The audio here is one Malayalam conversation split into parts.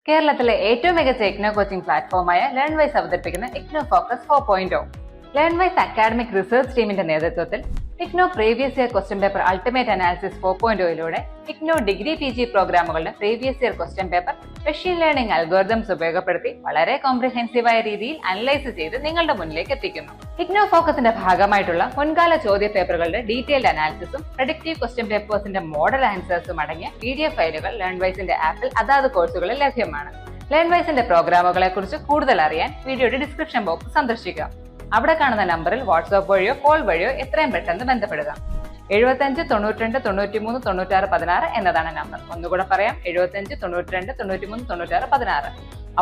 കേരളത്തിലെ ഏറ്റവും മികച്ച ഇഗ്നോ കോച്ചിംഗ് പ്ലാറ്റ്ഫോമായ ലേൺവൈസ് അവതരിപ്പിക്കുന്ന IGNOU focus 4.0. Learnwise academic research ടീമിന്റെ നേതൃത്വത്തിൽ IGNOU previous year question paper ultimate analysis 4.0യിലൂടെ ഇഗ്നോ ഡിഗ്രി PG പ്രോഗ്രാമുകളുടെ previous year question paper machine learning algorithms ഉപയോഗപ്പെടുത്തി വളരെ കോംപ്രിഹെൻസീവായ രീതിയിൽ അനലൈസ് ചെയ്ത് നിങ്ങളുടെ മുന്നിലേക്ക് എത്തിക്കുന്നു. ഇഗ്നോ ഫോക്കസിന്റെ ഭാഗമായിട്ടുള്ള മുൻകാല ചോദ്യ പേപ്പറുകളുടെ ഡീറ്റെയിൽഡ് അനാലിസിസും പ്രഡിക്റ്റീവ് ക്വസ്റ്റ്യൻ പേപ്പേഴ്സിന്റെ മോഡൽ ആൻസേഴ്സും അടങ്ങിയ PDF ഫയലുകൾ ലേൺവൈസിന്റെ ആപ്പിൽ അതാത് കോഴ്സുകളിൽ ലഭ്യമാണ്. ലേൺവൈസിന്റെ പ്രോഗ്രാമുകളെ കുറിച്ച് കൂടുതൽ അറിയാൻ വീഡിയോയുടെ ഡിസ്ക്രിപ്ഷൻ ബോക്സ് സന്ദർശിക്കുക. അവിടെ കാണുന്ന നമ്പറിൽ വാട്സ്ആപ്പ് വഴിയോ കോൾ വഴിയോ എത്രയും പെട്ടെന്ന് ബന്ധപ്പെടുക. 75 92 93 96 16 എന്നതാണ് നമ്പർ. ഒന്നുകൂടെ പറയാം, 75 92 93 96 16.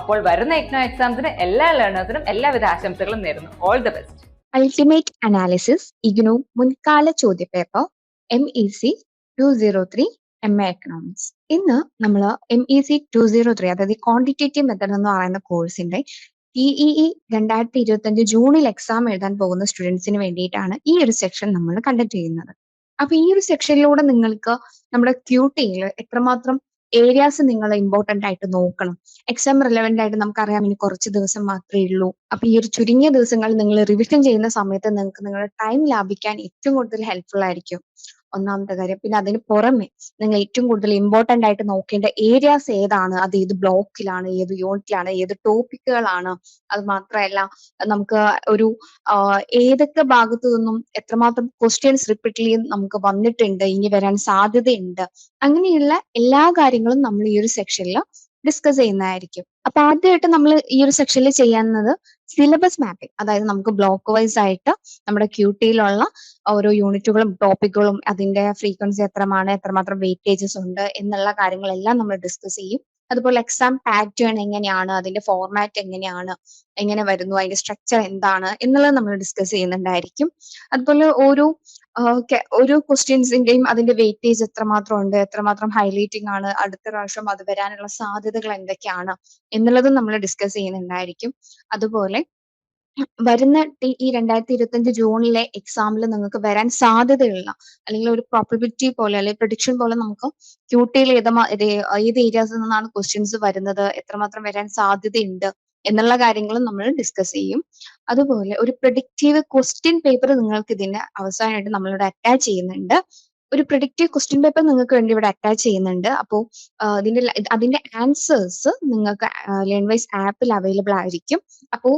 അപ്പോൾ വരുന്ന ഇഗ്നോ എക്സാംസിന് എല്ലാ ലേണേഴ്സിനും എല്ലാവിധ ആശംസകളും നേരുന്നു. All the best. Ultimate analysis IGNOU മുൻകാല ചോദ്യപേപ്പർ MEC 203 MA എക്കണോമിക്സ്. ഇന്ന് നമ്മൾ MEC 203 അതായത് ക്വാണ്ടിറ്റേറ്റീവ് മെത്തഡ് എന്ന് പറയുന്ന കോഴ്സിന്റെ TEE 2025 ജൂണിൽ എക്സാം എഴുതാൻ പോകുന്ന സ്റ്റുഡൻസിന് വേണ്ടിയിട്ടാണ് ഈ ഒരു സെക്ഷൻ നമ്മൾ കണ്ടക്ട് ചെയ്യുന്നത്. അപ്പൊ ഈ ഒരു സെക്ഷനിലൂടെ നിങ്ങൾക്ക് നമ്മുടെ QTയിൽ എത്രമാത്രം ഏരിയാസ് നിങ്ങൾ ഇമ്പോർട്ടന്റ് ആയിട്ട് നോക്കണം. എക്സാം റിലവന്റ് ആയിട്ട് നമുക്കറിയാം ഇനി കുറച്ച് ദിവസം മാത്രമേ ഉള്ളൂ. അപ്പൊ ഈ ഒരു ചുരുങ്ങിയ ദിവസങ്ങൾ നിങ്ങൾ റിവിഷൻ ചെയ്യുന്ന സമയത്ത് നിങ്ങൾക്ക് നിങ്ങളുടെ ടൈം ലാഭിക്കാൻ ഏറ്റവും കൂടുതൽ ഹെൽപ്ഫുൾ ആയിരിക്കും. ഒന്നാമത്തെ കാര്യം. പിന്നെ അതിന് പുറമെ നിങ്ങൾ ഏറ്റവും കൂടുതൽ ഇമ്പോർട്ടന്റ് ആയിട്ട് നോക്കേണ്ട ഏരിയാസ് ഏതാണ്, അത് ഏത് ബ്ലോക്കിലാണ്, ഏത് യൂണിറ്റിലാണ്, ഏത് ടോപ്പിക്കുകളാണ്, അത് മാത്രമല്ല നമുക്ക് ഒരു ഏതൊക്കെ ഭാഗത്തു നിന്നും എത്രമാത്രം ക്വസ്റ്റ്യൻസ് റിപ്പീറ്റ്ലി നമുക്ക് വന്നിട്ടുണ്ട്, ഇനി വരാൻ സാധ്യതയുണ്ട്, അങ്ങനെയുള്ള എല്ലാ കാര്യങ്ങളും നമ്മൾ ഈ ഒരു സെക്ഷനിൽ ഡിസ്കസ് ചെയ്യുന്നതായിരിക്കും. അപ്പൊ ആദ്യമായിട്ട് നമ്മൾ ഈ ഒരു സെക്ഷനിൽ ചെയ്യുന്നത് സിലബസ് മാപ്പിംഗ്, അതായത് നമുക്ക് ബ്ലോക്ക് വൈസ് ആയിട്ട് നമ്മുടെ QTയിലുള്ള ഓരോ യൂണിറ്റുകളും ടോപ്പിക്കുകളും അതിന്റെ ഫ്രീക്വൻസി എത്രമാത്രം വെയിറ്റേജസ് ഉണ്ട് എന്നുള്ള കാര്യങ്ങളെല്ലാം നമ്മൾ ഡിസ്കസ് ചെയ്യും. അതുപോലെ എക്സാം പാറ്റേൺ എങ്ങനെയാണ്, അതിന്റെ ഫോർമാറ്റ് എങ്ങനെയാണ്, എങ്ങനെ വരുന്നു, അതിന്റെ സ്ട്രക്ചർ എന്താണ് എന്നുള്ളത് നമ്മൾ ഡിസ്കസ് ചെയ്യുന്നുണ്ടായിരിക്കും. അതുപോലെ ഓരോ ക്വസ്റ്റ്യൻസിന്റെയും അതിന്റെ വെയിറ്റേജ് എത്രമാത്രം ഉണ്ട്, എത്രമാത്രം ഹൈലൈറ്റിംഗ് ആണ്, അടുത്ത പ്രാവശ്യം അത് വരാനുള്ള സാധ്യതകൾ എന്തൊക്കെയാണ് എന്നുള്ളതും നമ്മൾ ഡിസ്കസ് ചെയ്യുന്നുണ്ടായിരിക്കും. അതുപോലെ വരുന്ന ഈ 2025 ജൂണിലെ എക്സാമിൽ നിങ്ങൾക്ക് വരാൻ സാധ്യതയുള്ള അല്ലെങ്കിൽ ഒരു പ്രോബബിലിറ്റി പോലെ അല്ലെങ്കിൽ പ്രഡിക്ഷൻ പോലെ നമുക്ക് QTയിൽ ഏത് ഏരിയാസിൽ നിന്നാണ് ക്വസ്റ്റ്യൻസ് വരുന്നത്, എത്രമാത്രം വരാൻ സാധ്യതയുണ്ട് എന്നുള്ള കാര്യങ്ങളും നമ്മൾ ഡിസ്കസ് ചെയ്യും. അതുപോലെ ഒരു പ്രഡിക്റ്റീവ് ക്വസ്റ്റ്യൻ പേപ്പർ നിങ്ങൾക്ക് ഇതിന് അവസാനമായിട്ട് നമ്മളിവിടെ അറ്റാച്ച് ചെയ്യുന്നുണ്ട്. ഒരു പ്രഡിക്റ്റീവ് ക്വസ്റ്റ്യൻ പേപ്പർ നിങ്ങൾക്ക് വേണ്ടി ഇവിടെ അറ്റാച്ച് ചെയ്യുന്നുണ്ട്. അപ്പോൾ അതിന്റെ ആൻസേഴ്സ് നിങ്ങൾക്ക് ലേൺവൈസ് ആപ്പിൽ അവൈലബിൾ ആയിരിക്കും. അപ്പോൾ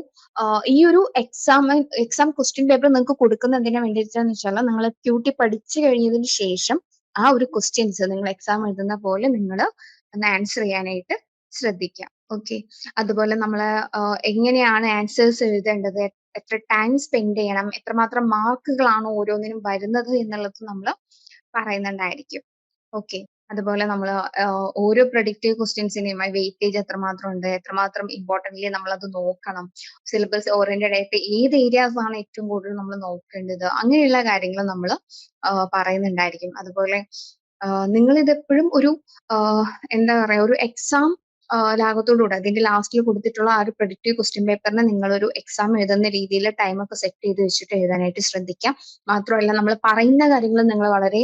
ഈ ഒരു എക്സാം ക്വസ്റ്റ്യൻ പേപ്പർ നിങ്ങൾക്ക് കൊടുക്കുന്ന എന്തിനാ വേണ്ടിയിട്ടാന്ന് വെച്ചാൽ നിങ്ങൾ QT പഠിച്ചു കഴിഞ്ഞതിന് ശേഷം ആ ഒരു ക്വസ്റ്റ്യൻസ് നിങ്ങൾ എക്സാം എഴുതുന്ന പോലെ നിങ്ങൾ ഒന്ന് ആൻസർ ചെയ്യാനായിട്ട് ശ്രദ്ധിക്കാം. ഓക്കെ. അതുപോലെ നമ്മൾ എങ്ങനെയാണ് ആൻസേഴ്സ് എഴുതേണ്ടത്, എത്ര ടൈം സ്പെൻഡ് ചെയ്യണം, എത്രമാത്രം മാർക്കുകളാണ് ഓരോന്നിനും വരുന്നത് എന്നുള്ളത് നമ്മൾ പറയുന്നുണ്ടായിരിക്കും. ഓക്കെ. അതുപോലെ നമ്മൾ ഓരോ പ്രഡിക്റ്റീവ് ക്വസ്റ്റ്യൻസിനെയും വെയിറ്റേജ് എത്രമാത്രം ഉണ്ട്, എത്രമാത്രം ഇമ്പോർട്ടൻ്റ്ലി നമ്മൾ അത് നോക്കണം, സിലബസ് ഓറിയന്റഡ് ആയിട്ട് ഏത് ഏരിയാസ് ആണ് ഏറ്റവും കൂടുതൽ നമ്മൾ നോക്കേണ്ടത്, അങ്ങനെയുള്ള കാര്യങ്ങൾ നമ്മൾ പറയുന്നുണ്ടായിരിക്കും. അതുപോലെ നിങ്ങൾ ഇതെപ്പോഴും ഒരു എന്താ പറയാ ഒരു എക്സാം ലാഘവത്തോടുകൂടെ അതിന്റെ ലാസ്റ്റിൽ കൊടുത്തിട്ടുള്ള ആ ഒരു പ്രഡിക്റ്റീവ് ക്വസ്റ്റ്യൻ പേപ്പറിനെ നിങ്ങൾ ഒരു എക്സാം എഴുതുന്ന രീതിയിൽ ടൈമൊക്കെ സെറ്റ് ചെയ്ത് വെച്ചിട്ട് എഴുതാനായിട്ട് ശ്രദ്ധിക്കാം. മാത്രമല്ല നമ്മൾ പറയുന്ന കാര്യങ്ങൾ നിങ്ങൾ വളരെ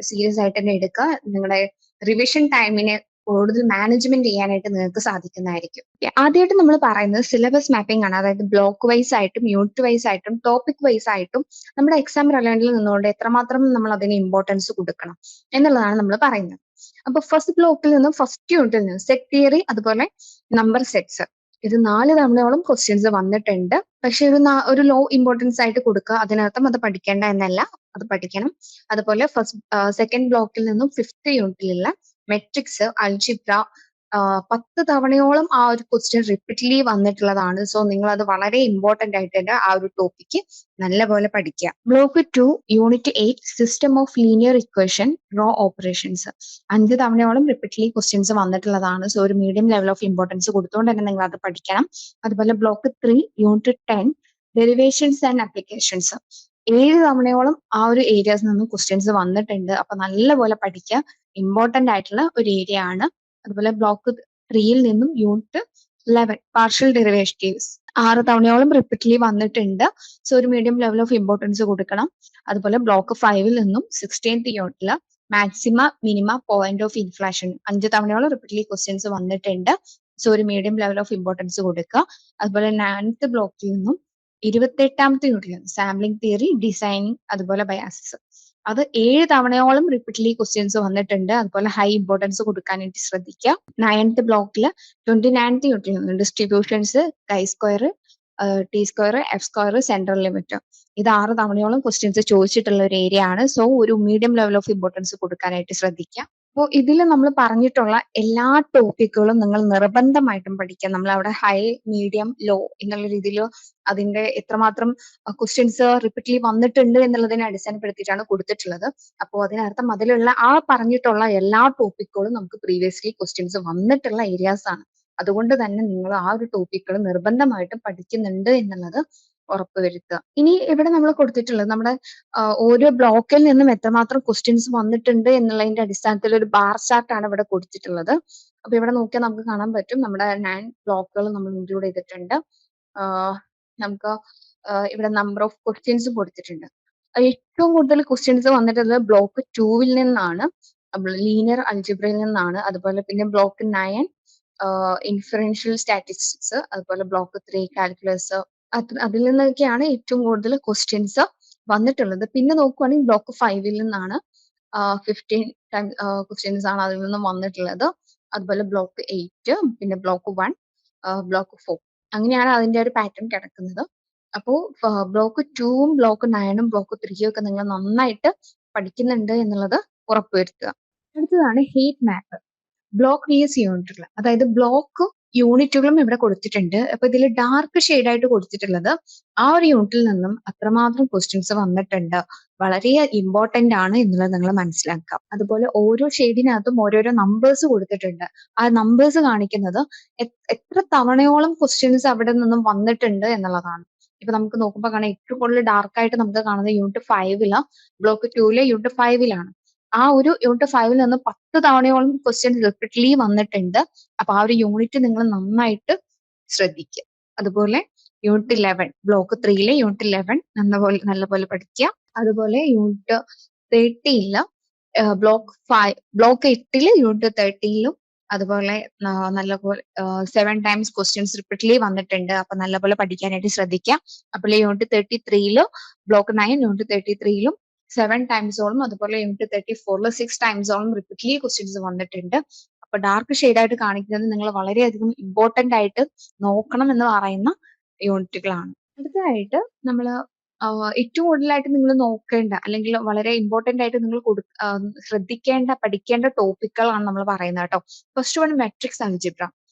സീരിയസ് ആയിട്ട് തന്നെ എടുക്കുക. നിങ്ങളുടെ റിവിഷൻ ടൈമിനെ കൂടുതൽ മാനേജ്മെന്റ് ചെയ്യാനായിട്ട് നിങ്ങൾക്ക് സാധിക്കുന്നതായിരിക്കും. ആദ്യമായിട്ട് നമ്മൾ പറയുന്നത് സിലബസ് മാപ്പിംഗ് ആണ്. അതായത് ബ്ലോക്ക് വൈസ് ആയിട്ടും യൂണിറ്റ് വൈസ് ആയിട്ടും ടോപ്പിക് വൈസ് ആയിട്ടും നമ്മുടെ എക്സാം റിലവന്റിൽ നിന്നുകൊണ്ട് എത്രമാത്രം നമ്മൾ അതിന് ഇമ്പോർട്ടൻസ് കൊടുക്കണം എന്നുള്ളതാണ് നമ്മൾ പറയുന്നത്. അപ്പൊ ഫസ്റ്റ് ബ്ലോക്കിൽ നിന്നും ഫസ്റ്റ് യൂണിറ്റിൽ നിന്നും സെറ്റ് തിയറി അതുപോലെ നമ്പർ സെറ്റ്സ് ഇത് 4 തവണയോളം ക്വസ്റ്റ്യൻസ് വന്നിട്ടുണ്ട്. പക്ഷെ ഒരു ലോ ഇമ്പോർട്ടൻസ് ആയിട്ട് കൊടുക്കുക. അതിനർത്ഥം അത് പഠിക്കേണ്ട എന്നല്ല, അത് പഠിക്കണം. അതുപോലെ സെക്കൻഡ് ബ്ലോക്കിൽ നിന്നും 5th യൂണിറ്റിലുള്ള മെട്രിക്സ്, അൽജിബ്ര 10 തവണയോളം ആ ഒരു ക്വസ്റ്റ്യൻ റിപ്പീറ്റ്ലി വന്നിട്ടുള്ളതാണ്. സോ നിങ്ങൾ അത് വളരെ ഇമ്പോർട്ടന്റ് ആയിട്ട് ആ ഒരു ടോപ്പിക്ക് നല്ലപോലെ പഠിക്കുക. Block 2 unit 8 system of linear equation row operations 5 തവണയോളം റിപ്പീറ്റ്ലി ക്വസ്റ്റ്യൻസ് വന്നിട്ടുള്ളതാണ്. സോ ഒരു മീഡിയം ലെവൽ ഓഫ് ഇമ്പോർട്ടൻസ് കൊടുത്തുകൊണ്ട് തന്നെ നിങ്ങൾ അത് പഠിക്കണം. അതുപോലെ block 3 unit 10 derivations and applications 7 തവണയോളം ആ ഒരു ഏരിയാസിൽ നിന്നും ക്വസ്റ്റ്യൻസ് വന്നിട്ടുണ്ട്. അപ്പൊ നല്ലപോലെ പഠിക്കുക, ഇമ്പോർട്ടന്റ് ആയിട്ടുള്ള ഒരു ഏരിയ ആണ്. അതുപോലെ ബ്ലോക്ക് 3യിൽ നിന്നും യൂണിറ്റ് 11 പാർഷ്യൽ ഡെറിവേറ്റീവ്സ് 6 തവണയോളം റിപ്പീറ്റ്ലി വന്നിട്ടുണ്ട്. സോ ഒരു മീഡിയം ലെവൽ ഓഫ് ഇമ്പോർട്ടൻസ് കൊടുക്കണം. അതുപോലെ ബ്ലോക്ക് 5ൽ നിന്നും 16th യൂണിറ്റില് maxima minima point of inflation 5 തവണയോളം റിപ്പീറ്റ്ലി ക്വസ്റ്റ്യൻസ് വന്നിട്ടുണ്ട്. സോ ഒരു മീഡിയം ലെവൽ ഓഫ് ഇമ്പോർട്ടൻസ് കൊടുക്കുക. അതുപോലെ 9th ബ്ലോക്കിൽ നിന്നും 28ാമത്തെ യൂണിറ്റിൽ നിന്ന് സാമ്പിളിംഗ് തിയറി, ഡിസൈനിങ്, അതുപോലെ ബയാസിസ്, അത് 7 തവണയോളം റിപ്പീറ്റ്ലി ക്വസ്റ്റ്യൻസ് വന്നിട്ടുണ്ട്. അതുപോലെ ഹൈ ഇമ്പോർട്ടൻസ് കൊടുക്കാനായിട്ട് ശ്രദ്ധിക്കുക. 9th ബ്ലോക്കിൽ 29th യൂണിറ്റിൽ നിന്ന് distributions, chi square, T square, F square, central limit, ഇത് 6 തവണയോളം ക്വസ്റ്റ്യൻസ് ചോദിച്ചിട്ടുള്ള ഒരു ഏരിയ ആണ്. സോ ഒരു മീഡിയം ലെവൽ ഓഫ് ഇമ്പോർട്ടൻസ് കൊടുക്കാനായിട്ട് ശ്രദ്ധിക്കുക. അപ്പോൾ ഇതിൽ നമ്മൾ പറഞ്ഞിട്ടുള്ള എല്ലാ ടോപ്പിക്കുകളും നിങ്ങൾ നിർബന്ധമായിട്ടും പഠിക്കുക. നമ്മൾ അവിടെ ഹൈ, മീഡിയം, ലോ എന്നുള്ള രീതിയിൽ അതിന്റെ എത്രമാത്രം ക്വസ്റ്റ്യൻസ് റിപ്പീറ്റ്ലി വന്നിട്ടുണ്ട് എന്നുള്ളതിനെ അടിസ്ഥാനപ്പെടുത്തിയിട്ടാണ് കൊടുത്തിട്ടുള്ളത്. അപ്പോൾ അതിനർത്ഥം അതിലുള്ള ആ പറഞ്ഞിട്ടുള്ള എല്ലാ ടോപ്പിക്കുകളും നമുക്ക് പ്രീവിയസ്ലി ക്വസ്റ്റ്യൻസ് വന്നിട്ടുള്ള ഏരിയാസ് ആണ്. അതുകൊണ്ട് തന്നെ നിങ്ങൾ ആ ഒരു ടോപ്പിക്കുകൾ നിർബന്ധമായിട്ടും പഠിക്കുന്നുണ്ട് എന്നുള്ളത് ഉറപ്പുവരുത്തുക. ഇനി ഇവിടെ നമ്മൾ കൊടുത്തിട്ടുള്ളത് നമ്മുടെ ഓരോ ബ്ലോക്കിൽ നിന്നും എത്രമാത്രം ക്വസ്റ്റ്യൻസ് വന്നിട്ടുണ്ട് എന്നുള്ളതിന്റെ അടിസ്ഥാനത്തിൽ ഒരു ബാർ ചാർട്ട് ആണ് ഇവിടെ കൊടുത്തിട്ടുള്ളത്. അപ്പൊ ഇവിടെ നോക്കിയാൽ നമുക്ക് കാണാൻ പറ്റും നമ്മുടെ 9 ബ്ലോക്കുകൾ നമ്മൾ ഇൻക്ലൂഡ് ചെയ്തിട്ടുണ്ട്. നമുക്ക് ഇവിടെ നമ്പർ ഓഫ് ക്വസ്റ്റ്യൻസ് കൊടുത്തിട്ടുണ്ട്. ഏറ്റവും കൂടുതൽ ക്വസ്റ്റ്യൻസ് വന്നിട്ടുള്ളത് ബ്ലോക്ക് 2 നിന്നാണ്, ലീനിയർ അൽജിബ്രയിൽ നിന്നാണ്. അതുപോലെ പിന്നെ ബ്ലോക്ക് 9 ഇൻഫറൻഷ്യൽ സ്റ്റാറ്റിസ്റ്റിക്സ്, അതുപോലെ ബ്ലോക്ക് 3 കാൽക്കുലസ്, അതിൽ നിന്നൊക്കെയാണ് ഏറ്റവും കൂടുതൽ ക്വസ്റ്റ്യൻസ് വന്നിട്ടുള്ളത്. പിന്നെ നോക്കുവാണെങ്കിൽ ബ്ലോക്ക് 5 നിന്നാണ് 15 ക്വസ്റ്റ്യൻസ് ആണ് അതിൽ നിന്നും വന്നിട്ടുള്ളത്. അതുപോലെ ബ്ലോക്ക് 8, പിന്നെ ബ്ലോക്ക് 1, ബ്ലോക്ക് 4, അങ്ങനെയാണ് അതിന്റെ ഒരു പാറ്റേൺ കിടക്കുന്നത്. അപ്പോ ബ്ലോക്ക് 2ഉം ബ്ലോക്ക് 9ഉം ബ്ലോക്ക് 3ഉം ഒക്കെ നിങ്ങൾ നന്നായിട്ട് പഠിക്കുന്നുണ്ട് എന്നുള്ളത് ഉറപ്പുവരുത്തുക. അടുത്തതാണ് ഹീറ്റ് മാപ്പ്. ബ്ലോക്ക് വിഎസ് യൂണിറ്റുകൾ, അതായത് ബ്ലോക്ക് യൂണിറ്റുകളും ഇവിടെ കൊടുത്തിട്ടുണ്ട്. അപ്പൊ ഇതിൽ ഡാർക്ക് ഷെയ്ഡ് ആയിട്ട് കൊടുത്തിട്ടുള്ളത് ആ ഒരു യൂണിറ്റിൽ നിന്നും അത്രമാത്രം ക്വസ്റ്റ്യൻസ് വന്നിട്ടുണ്ട്, വളരെ ഇമ്പോർട്ടന്റ് ആണ് എന്നുള്ളത് നിങ്ങൾ മനസ്സിലാക്കാം. അതുപോലെ ഓരോ ഷെയ്ഡിനകത്തും ഓരോരോ നമ്പേഴ്സ് കൊടുത്തിട്ടുണ്ട്. ആ നമ്പേഴ്സ് കാണിക്കുന്നത് എത്ര തവണയോളം ക്വസ്റ്റ്യൻസ് അവിടെ നിന്നും വന്നിട്ടുണ്ട് എന്നുള്ളതാണ്. ഇപ്പൊ നമുക്ക് നോക്കുമ്പോൾ കാണാം ഏറ്റവും കൂടുതൽ ഡാർക്ക് ആയിട്ട് നമുക്ക് കാണുന്നത് യൂണിറ്റ് 5 ബ്ലോക്ക് 2 യൂണിറ്റ് 5 ആ ഒരു യൂണിറ്റ് 5 നിന്ന് 10 തവണയോളം ക്വസ്റ്റ്യൻസ് റിപ്പീറ്റ്ലി വന്നിട്ടുണ്ട്. അപ്പൊ ആ ഒരു യൂണിറ്റ് നിങ്ങൾ നന്നായിട്ട് ശ്രദ്ധിക്കുക. അതുപോലെ യൂണിറ്റ് 11 ബ്ലോക്ക് 3 യൂണിറ്റ് 11 നല്ലപോലെ പഠിക്കുക. അതുപോലെ യൂണിറ്റ് 13 ബ്ലോക്ക് 8 യൂണിറ്റ് 13 അതുപോലെ നല്ലപോലെ 7 ടൈംസ് ക്വസ്റ്റ്യൻസ് റിപ്പീറ്റ്ലി വന്നിട്ടുണ്ട്. അപ്പൊ നല്ലപോലെ പഠിക്കാനായിട്ട് ശ്രദ്ധിക്കുക. അപ്പോൾ യൂണിറ്റ് 33 ബ്ലോക്ക് 9 യൂണിറ്റ് 33 7 ടൈംസോളം, അതുപോലെ യൂണിറ്റ് 34 6 ടൈംസോളം റിപ്പീറ്റ്ലി ക്വസ്റ്റ്യൻസ് വന്നിട്ടുണ്ട്. അപ്പൊ ഡാർക്ക് ഷെയ്ഡ് ആയിട്ട് കാണിക്കുന്നത് നിങ്ങൾ വളരെയധികം ഇമ്പോർട്ടന്റ് ആയിട്ട് നോക്കണം എന്ന് പറയുന്ന യൂണിറ്റുകളാണ്. അടുത്തതായിട്ട് നമ്മൾ ഏറ്റവും കൂടുതലായിട്ട് നിങ്ങൾ നോക്കേണ്ട അല്ലെങ്കിൽ വളരെ ഇമ്പോർട്ടന്റ് ആയിട്ട് നിങ്ങൾ ശ്രദ്ധിക്കേണ്ട പഠിക്കേണ്ട ടോപ്പിക്കുകളാണ് നമ്മൾ പറയുന്നത് കേട്ടോ. First one matrix algebra.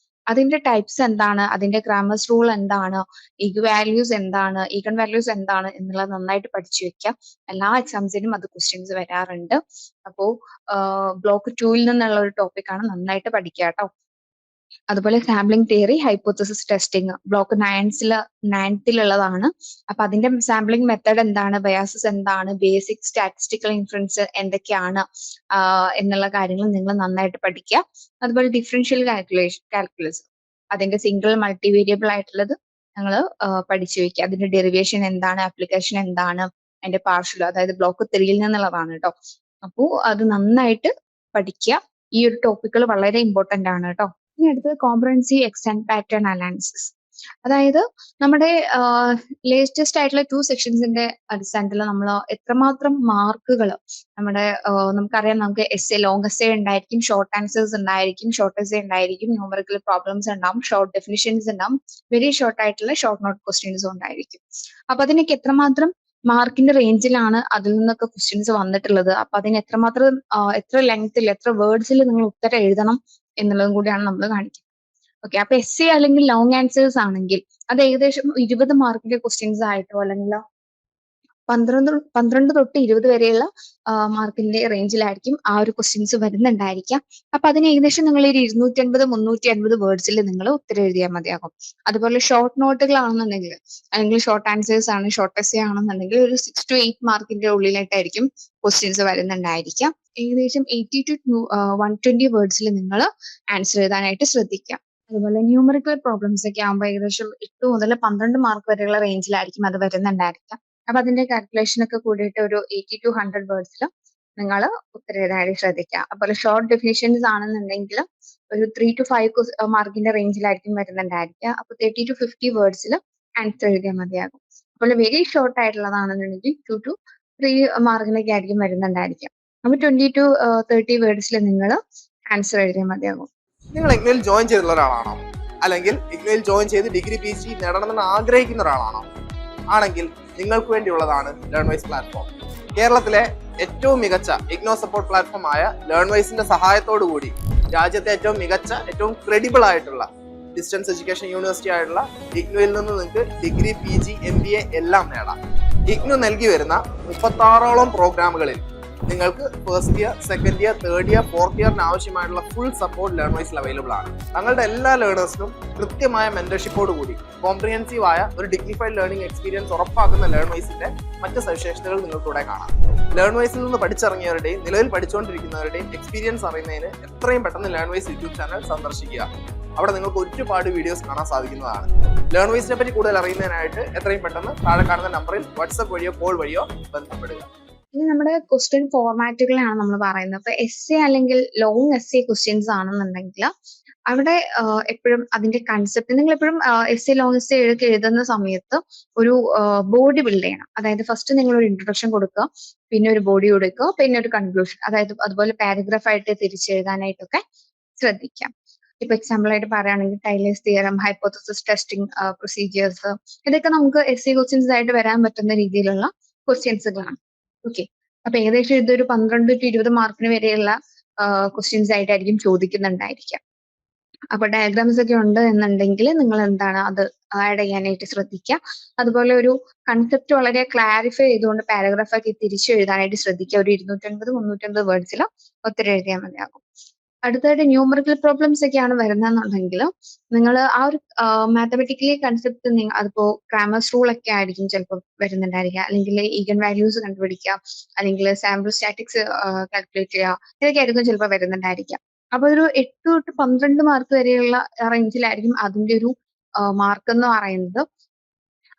അതിന്റെ ടൈപ്സ് എന്താണ്, അതിന്റെ ഗ്രാമേഴ്സ് റൂൾ എന്താണ്, ഈഗൻ വാല്യൂസ് എന്താണ് എന്നുള്ളത് നന്നായിട്ട് പഠിച്ചു വെക്കുക. എല്ലാ എക്സാംസിനും അത് ക്വസ്റ്റ്യൻസ് വരാറുണ്ട്. അപ്പോ ബ്ലോക്ക് 2 നിന്നുള്ള ഒരു ടോപ്പിക്കാണ്, നന്നായിട്ട് പഠിക്കുക കേട്ടോ. അതുപോലെ sampling theory, hypothesis testing block 9th അപ്പൊ അതിന്റെ സാമ്പിളിംഗ് മെത്തേഡ് എന്താണ്, ബയാസസ് എന്താണ്, ബേസിക് സ്റ്റാറ്റിസ്റ്റിക്കൽ ഇൻഫറൻസ് എന്തൊക്കെയാണ് എന്നുള്ള കാര്യങ്ങൾ നിങ്ങൾ നന്നായിട്ട് പഠിക്കുക. അതുപോലെ ഡിഫറൻഷ്യൽ കാൽക്കുലസ് അതിന്റെ സിംഗിൾ മൾട്ടി വേരിയബിൾ ആയിട്ടുള്ളത് നിങ്ങൾ പഠിച്ചു വെക്കുക. അതിന്റെ ഡെറിവേഷൻ എന്താണ്, ആപ്ലിക്കേഷൻ എന്താണ്, അതിന്റെ പാർഷ്യൽ, അതായത് ബ്ലോക്ക് 3 നിന്നുള്ളതാണ് കേട്ടോ. അപ്പോ അത് നന്നായിട്ട് പഠിക്കുക. ഈ ഒരു ടോപ്പിക്കുകൾ വളരെ ഇമ്പോർട്ടന്റ് ആണ് കേട്ടോ. ഇനി അടുത്തത് കോംപ്രഹെൻസീവ് എക്സ്റ്റെൻഡ് പാറ്റേൺ അനാലിസിസ്. അതായത് നമ്മുടെ ലേറ്റസ്റ്റ് ആയിട്ടുള്ള 2 സെക്ഷൻസിന്റെ അടിസ്ഥാനത്തിൽ നമ്മൾ എത്രമാത്രം മാർക്കുകൾ നമുക്കറിയാം, നമുക്ക് എസ്സേ, ലോങ് എസ്സേ ഉണ്ടായിരിക്കും, ഷോർട്ട് ആൻസേഴ്സ് ഉണ്ടായിരിക്കും, ഷോർട്ട് എസ്സേ ഉണ്ടായിരിക്കും, ന്യൂമറിക്കൽ പ്രോബ്ലംസ് ഉണ്ടാവും, ഷോർട്ട് ഡെഫിനിഷൻസ് ഉണ്ടാവും, വെരി ഷോർട്ട് ആയിട്ടുള്ള ഷോർട്ട് നോട്ട് ക്വസ്റ്റ്യൻസും ഉണ്ടായിരിക്കും. അപ്പൊ അതിനൊക്കെ എത്രമാത്രം മാർക്കിന്റെ റേഞ്ചിലാണ് അതിൽ നിന്നൊക്കെ ക്വസ്റ്റ്യൻസ് വന്നിട്ടുള്ളത്, അപ്പൊ അതിന് എത്ര ലെങ്ത്തിൽ എത്ര വേർഡ്സിൽ നിങ്ങൾ ഉത്തരം എഴുതണം എന്നുള്ളതും കൂടിയാണ് നമ്മൾ കാണിക്കുന്നത്. ഓക്കെ, അപ്പൊ എസ്സേ അല്ലെങ്കിൽ ലോങ് ആൻസേഴ്സ് ആണെങ്കിൽ അത് ഏകദേശം 20 മാർക്കിന്റെ ക്വസ്റ്റ്യൻസ് ആയിട്ടോ അല്ലെങ്കിൽ 12 തൊട്ട് 20 വരെയുള്ള മാർക്കിന്റെ റേഞ്ചിലായിരിക്കും ആ ഒരു ക്വസ്റ്റ്യൻസ് വരുന്നുണ്ടായിരിക്കാം. അപ്പൊ അതിന് ഏകദേശം നിങ്ങൾ ഒരു 250-350 വേർഡ്സിൽ നിങ്ങൾ ഉത്തരം എഴുതിയാൽ മതിയാകും. അതുപോലെ ഷോർട്ട് നോട്ടുകളാണെന്നുണ്ടെങ്കിൽ അല്ലെങ്കിൽ ഷോർട്ട് ആൻസേഴ്സ് ആണ്, ഷോർട്ട് എസ്സേ ആണെന്നുണ്ടെങ്കിൽ ഒരു 6 to 8 മാർക്കിന്റെ ഉള്ളിലായിട്ടായിരിക്കും ക്വസ്റ്റ്യൻസ് വരുന്നുണ്ടായിരിക്കാം. ഏകദേശം 80 to 120 വേർഡ്സിൽ നിങ്ങൾ ആൻസർ എഴുതാനായിട്ട് ശ്രദ്ധിക്കാം. അതുപോലെ ന്യൂമറിക്കൽ പ്രോബ്ലംസ് ഒക്കെ ആകുമ്പോൾ ഏകദേശം 8 മുതൽ 12 മാർക്ക് വരെയുള്ള റേഞ്ചിലായിരിക്കും അത് വരുന്നുണ്ടായിരിക്കാം. അപ്പൊ അതിന്റെ കാൽക്കുലേഷൻ ഒക്കെ കൂടിയിട്ട് ഒരു 80 to 100 വേർഡ്സിൽ നിങ്ങൾ ഉത്തരം എഴുതാനായിട്ട് ശ്രദ്ധിക്കുക. അതുപോലെ ഷോർട്ട് ഡെഫിനിഷൻസ് ആണെന്നുണ്ടെങ്കിൽ ഒരു 3 to 5 മാർക്കിന്റെ റേഞ്ചിലായിരിക്കും വരുന്നുണ്ടായിരിക്കുക. അപ്പൊ 30 to 50 വേർഡ്സിൽ ആൻസർ എഴുതിയാൽ മതിയാകും. അപ്പോൾ വെരി ഷോർട്ട് ആയിട്ടുള്ളതാണെന്നുണ്ടെങ്കിൽ 2 to 3 മാർക്കിനൊക്കെ ആയിരിക്കും വരുന്നുണ്ടായിരിക്കുക. അപ്പൊ 20 to 30 വേർഡ്സിൽ നിങ്ങൾ ആൻസർ എഴുതിയാൽ മതിയാകും. നിങ്ങൾ ഇഗ്നോയിൽ ജോയിൻ ചെയ്തിട്ടുള്ള ഒരാളാണോ? അല്ലെങ്കിൽ ഇഗ്നോയിൽ ജോയിൻ ചെയ്ത് ഡിഗ്രി PhD നേടണമെന്ന് ആഗ്രഹിക്കുന്ന ഒരാളാണോ? ആണെങ്കിൽ നിങ്ങൾക്ക് വേണ്ടിയുള്ളതാണ് ലേൺവൈസ് പ്ലാറ്റ്ഫോം. കേരളത്തിലെ ഏറ്റവും മികച്ച ഇഗ്നോ സപ്പോർട്ട് പ്ലാറ്റ്ഫോം ആയ ലേൺവൈസിന്റെ സഹായത്തോടു കൂടി രാജ്യത്തെ ഏറ്റവും മികച്ച, ഏറ്റവും ക്രെഡിബിൾ ആയിട്ടുള്ള ഡിസ്റ്റൻസ് എഡ്യൂക്കേഷൻ യൂണിവേഴ്സിറ്റി ആയിട്ടുള്ള ഇഗ്നോയിൽ നിന്ന് നിങ്ങൾക്ക് ഡിഗ്രി PG MBA എല്ലാം നേടാം. ഇഗ്നോ നൽകി വരുന്ന 36ഓളം പ്രോഗ്രാമുകളിൽ നിങ്ങൾക്ക് first year, second year, third year, fourth ഇയറിന് ആവശ്യമായിട്ടുള്ള ഫുൾ സപ്പോർട്ട് ലേൺവൈസിൽ അവൈലബിൾ ആണ്. തങ്ങളുടെ എല്ലാ ലേണേഴ്സിനും കൃത്യമായ മെന്റർഷിപ്പോട് കൂടി കോംപ്രിഹെൻസീവ് ആയ ഒരു ഡിഗ്നിഫൈഡ് ലേണിംഗ് എക്സ്പീരിയൻസ് ഉറപ്പാക്കുന്ന ലേൺവൈസിന്റെ മറ്റ് സവിശേഷതകൾ നിങ്ങൾക്ക് ഇവിടെ കാണാം. ലേൺവൈസിൽ നിന്ന് പഠിച്ചിറങ്ങിയവരുടെയും നിലവിൽ പഠിച്ചുകൊണ്ടിരിക്കുന്നവരുടെയും എക്സ്പീരിയൻസ് അറിയുന്നതിന് എത്രയും പെട്ടെന്ന് ലേൺവൈസ് യൂട്യൂബ് ചാനൽ സന്ദർശിക്കുക. അവിടെ നിങ്ങൾക്ക് ഒരുപാട് വീഡിയോസ് കാണാൻ സാധിക്കുന്നതാണ്. ലേൺവൈസിനെ പറ്റി കൂടുതൽ അറിയുന്നതിനായിട്ട് എത്രയും പെട്ടെന്ന് താഴെ കാണുന്ന നമ്പറിൽ വാട്സ്ആപ്പ് വഴിയോ കോൾ വഴിയോ ബന്ധപ്പെടുക. ഇനി നമ്മുടെ ക്വസ്റ്റ്യൻ ഫോർമാറ്റുകളാണ് നമ്മൾ പറയുന്നത്. ഇപ്പൊ എസ്സേ അല്ലെങ്കിൽ ലോങ് എസ്സേ ക്വസ്റ്റ്യൻസ് ആണെന്നുണ്ടെങ്കിൽ അവിടെ എപ്പോഴും അതിന്റെ കൺസെപ്റ്റ് നിങ്ങൾ എപ്പോഴും എസ്സേ ലോങ് എസ്സേ എഴുതുന്ന സമയത്ത് ഒരു ബോഡി ബിൽഡ് ചെയ്യണം. അതായത് ഫസ്റ്റ് നിങ്ങൾ ഒരു ഇൻട്രൊഡക്ഷൻ കൊടുക്കുക, പിന്നെ ഒരു ബോഡി കൊടുക്കുക, പിന്നെ ഒരു കൺക്ലൂഷൻ. അതായത് അതുപോലെ പാരഗ്രാഫ് ആയിട്ട് തിരിച്ചെഴുതാനായിട്ടൊക്കെ ശ്രദ്ധിക്കാം. ഇപ്പൊ എക്സാമ്പിൾ ആയിട്ട് പറയുകയാണെങ്കിൽ Taylor's theorem, hypothesis testing procedures, ഇതൊക്കെ നമുക്ക് എസ്സേ ക്വസ്റ്റ്യൻസ് ആയിട്ട് വരാൻ പറ്റുന്ന രീതിയിലുള്ള ക്വസ്റ്റ്യൻസുകളാണ്. ഓക്കെ, അപ്പൊ ഏകദേശം ഇതൊരു 12 to 20 മാർക്കിന് വരെയുള്ള ക്വസ്റ്റ്യൻസ് ആയിട്ടായിരിക്കും ചോദിക്കുന്നുണ്ടായിരിക്കാം. അപ്പൊ ഡയഗ്രാംസ് ഒക്കെ ഉണ്ട് എന്നുണ്ടെങ്കിൽ നിങ്ങൾ എന്താണ് അത് ആഡ് ചെയ്യാനായിട്ട് ശ്രദ്ധിക്കുക. അതുപോലെ ഒരു കൺസെപ്റ്റ് വളരെ ക്ലാരിഫൈ ചെയ്തുകൊണ്ട് പാരഗ്രാഫ് ആക്കി തിരിച്ചു എഴുതാനായിട്ട് ശ്രദ്ധിക്കുക. ഒരു 250-350 വേർഡ്സിൽ ഒത്തിരി എഴുതിയാൽ മതിയാകും. അടുത്തായിട്ട് ന്യൂമറിക്കൽ പ്രോബ്ലംസ് ഒക്കെയാണ് വരുന്നതെന്നുണ്ടെങ്കിൽ നിങ്ങൾ ആ ഒരു മാത്തമെറ്റിക്കലി കൺസെപ്റ്റ് അതിപ്പോ ക്രാമേഴ്സ് റൂൾ ഒക്കെ ആയിരിക്കും ചിലപ്പോൾ വരുന്നുണ്ടായിരിക്കുക, അല്ലെങ്കിൽ ഈഗൻ വാല്യൂസ് കണ്ടുപിടിക്കുക, അല്ലെങ്കിൽ സാമ്പിൾ സ്റ്റാറ്റിക്സ് കാൽക്കുലേറ്റ് ചെയ്യുക, ഇതൊക്കെ ആയിരിക്കും ചിലപ്പോൾ വരുന്നുണ്ടായിരിക്കുക. അപ്പൊ ഒരു 8 to 12 മാർക്ക് വരെയുള്ള റേഞ്ചിലായിരിക്കും അതിന്റെ ഒരു മാർക്ക് എന്ന് പറയുന്നത്.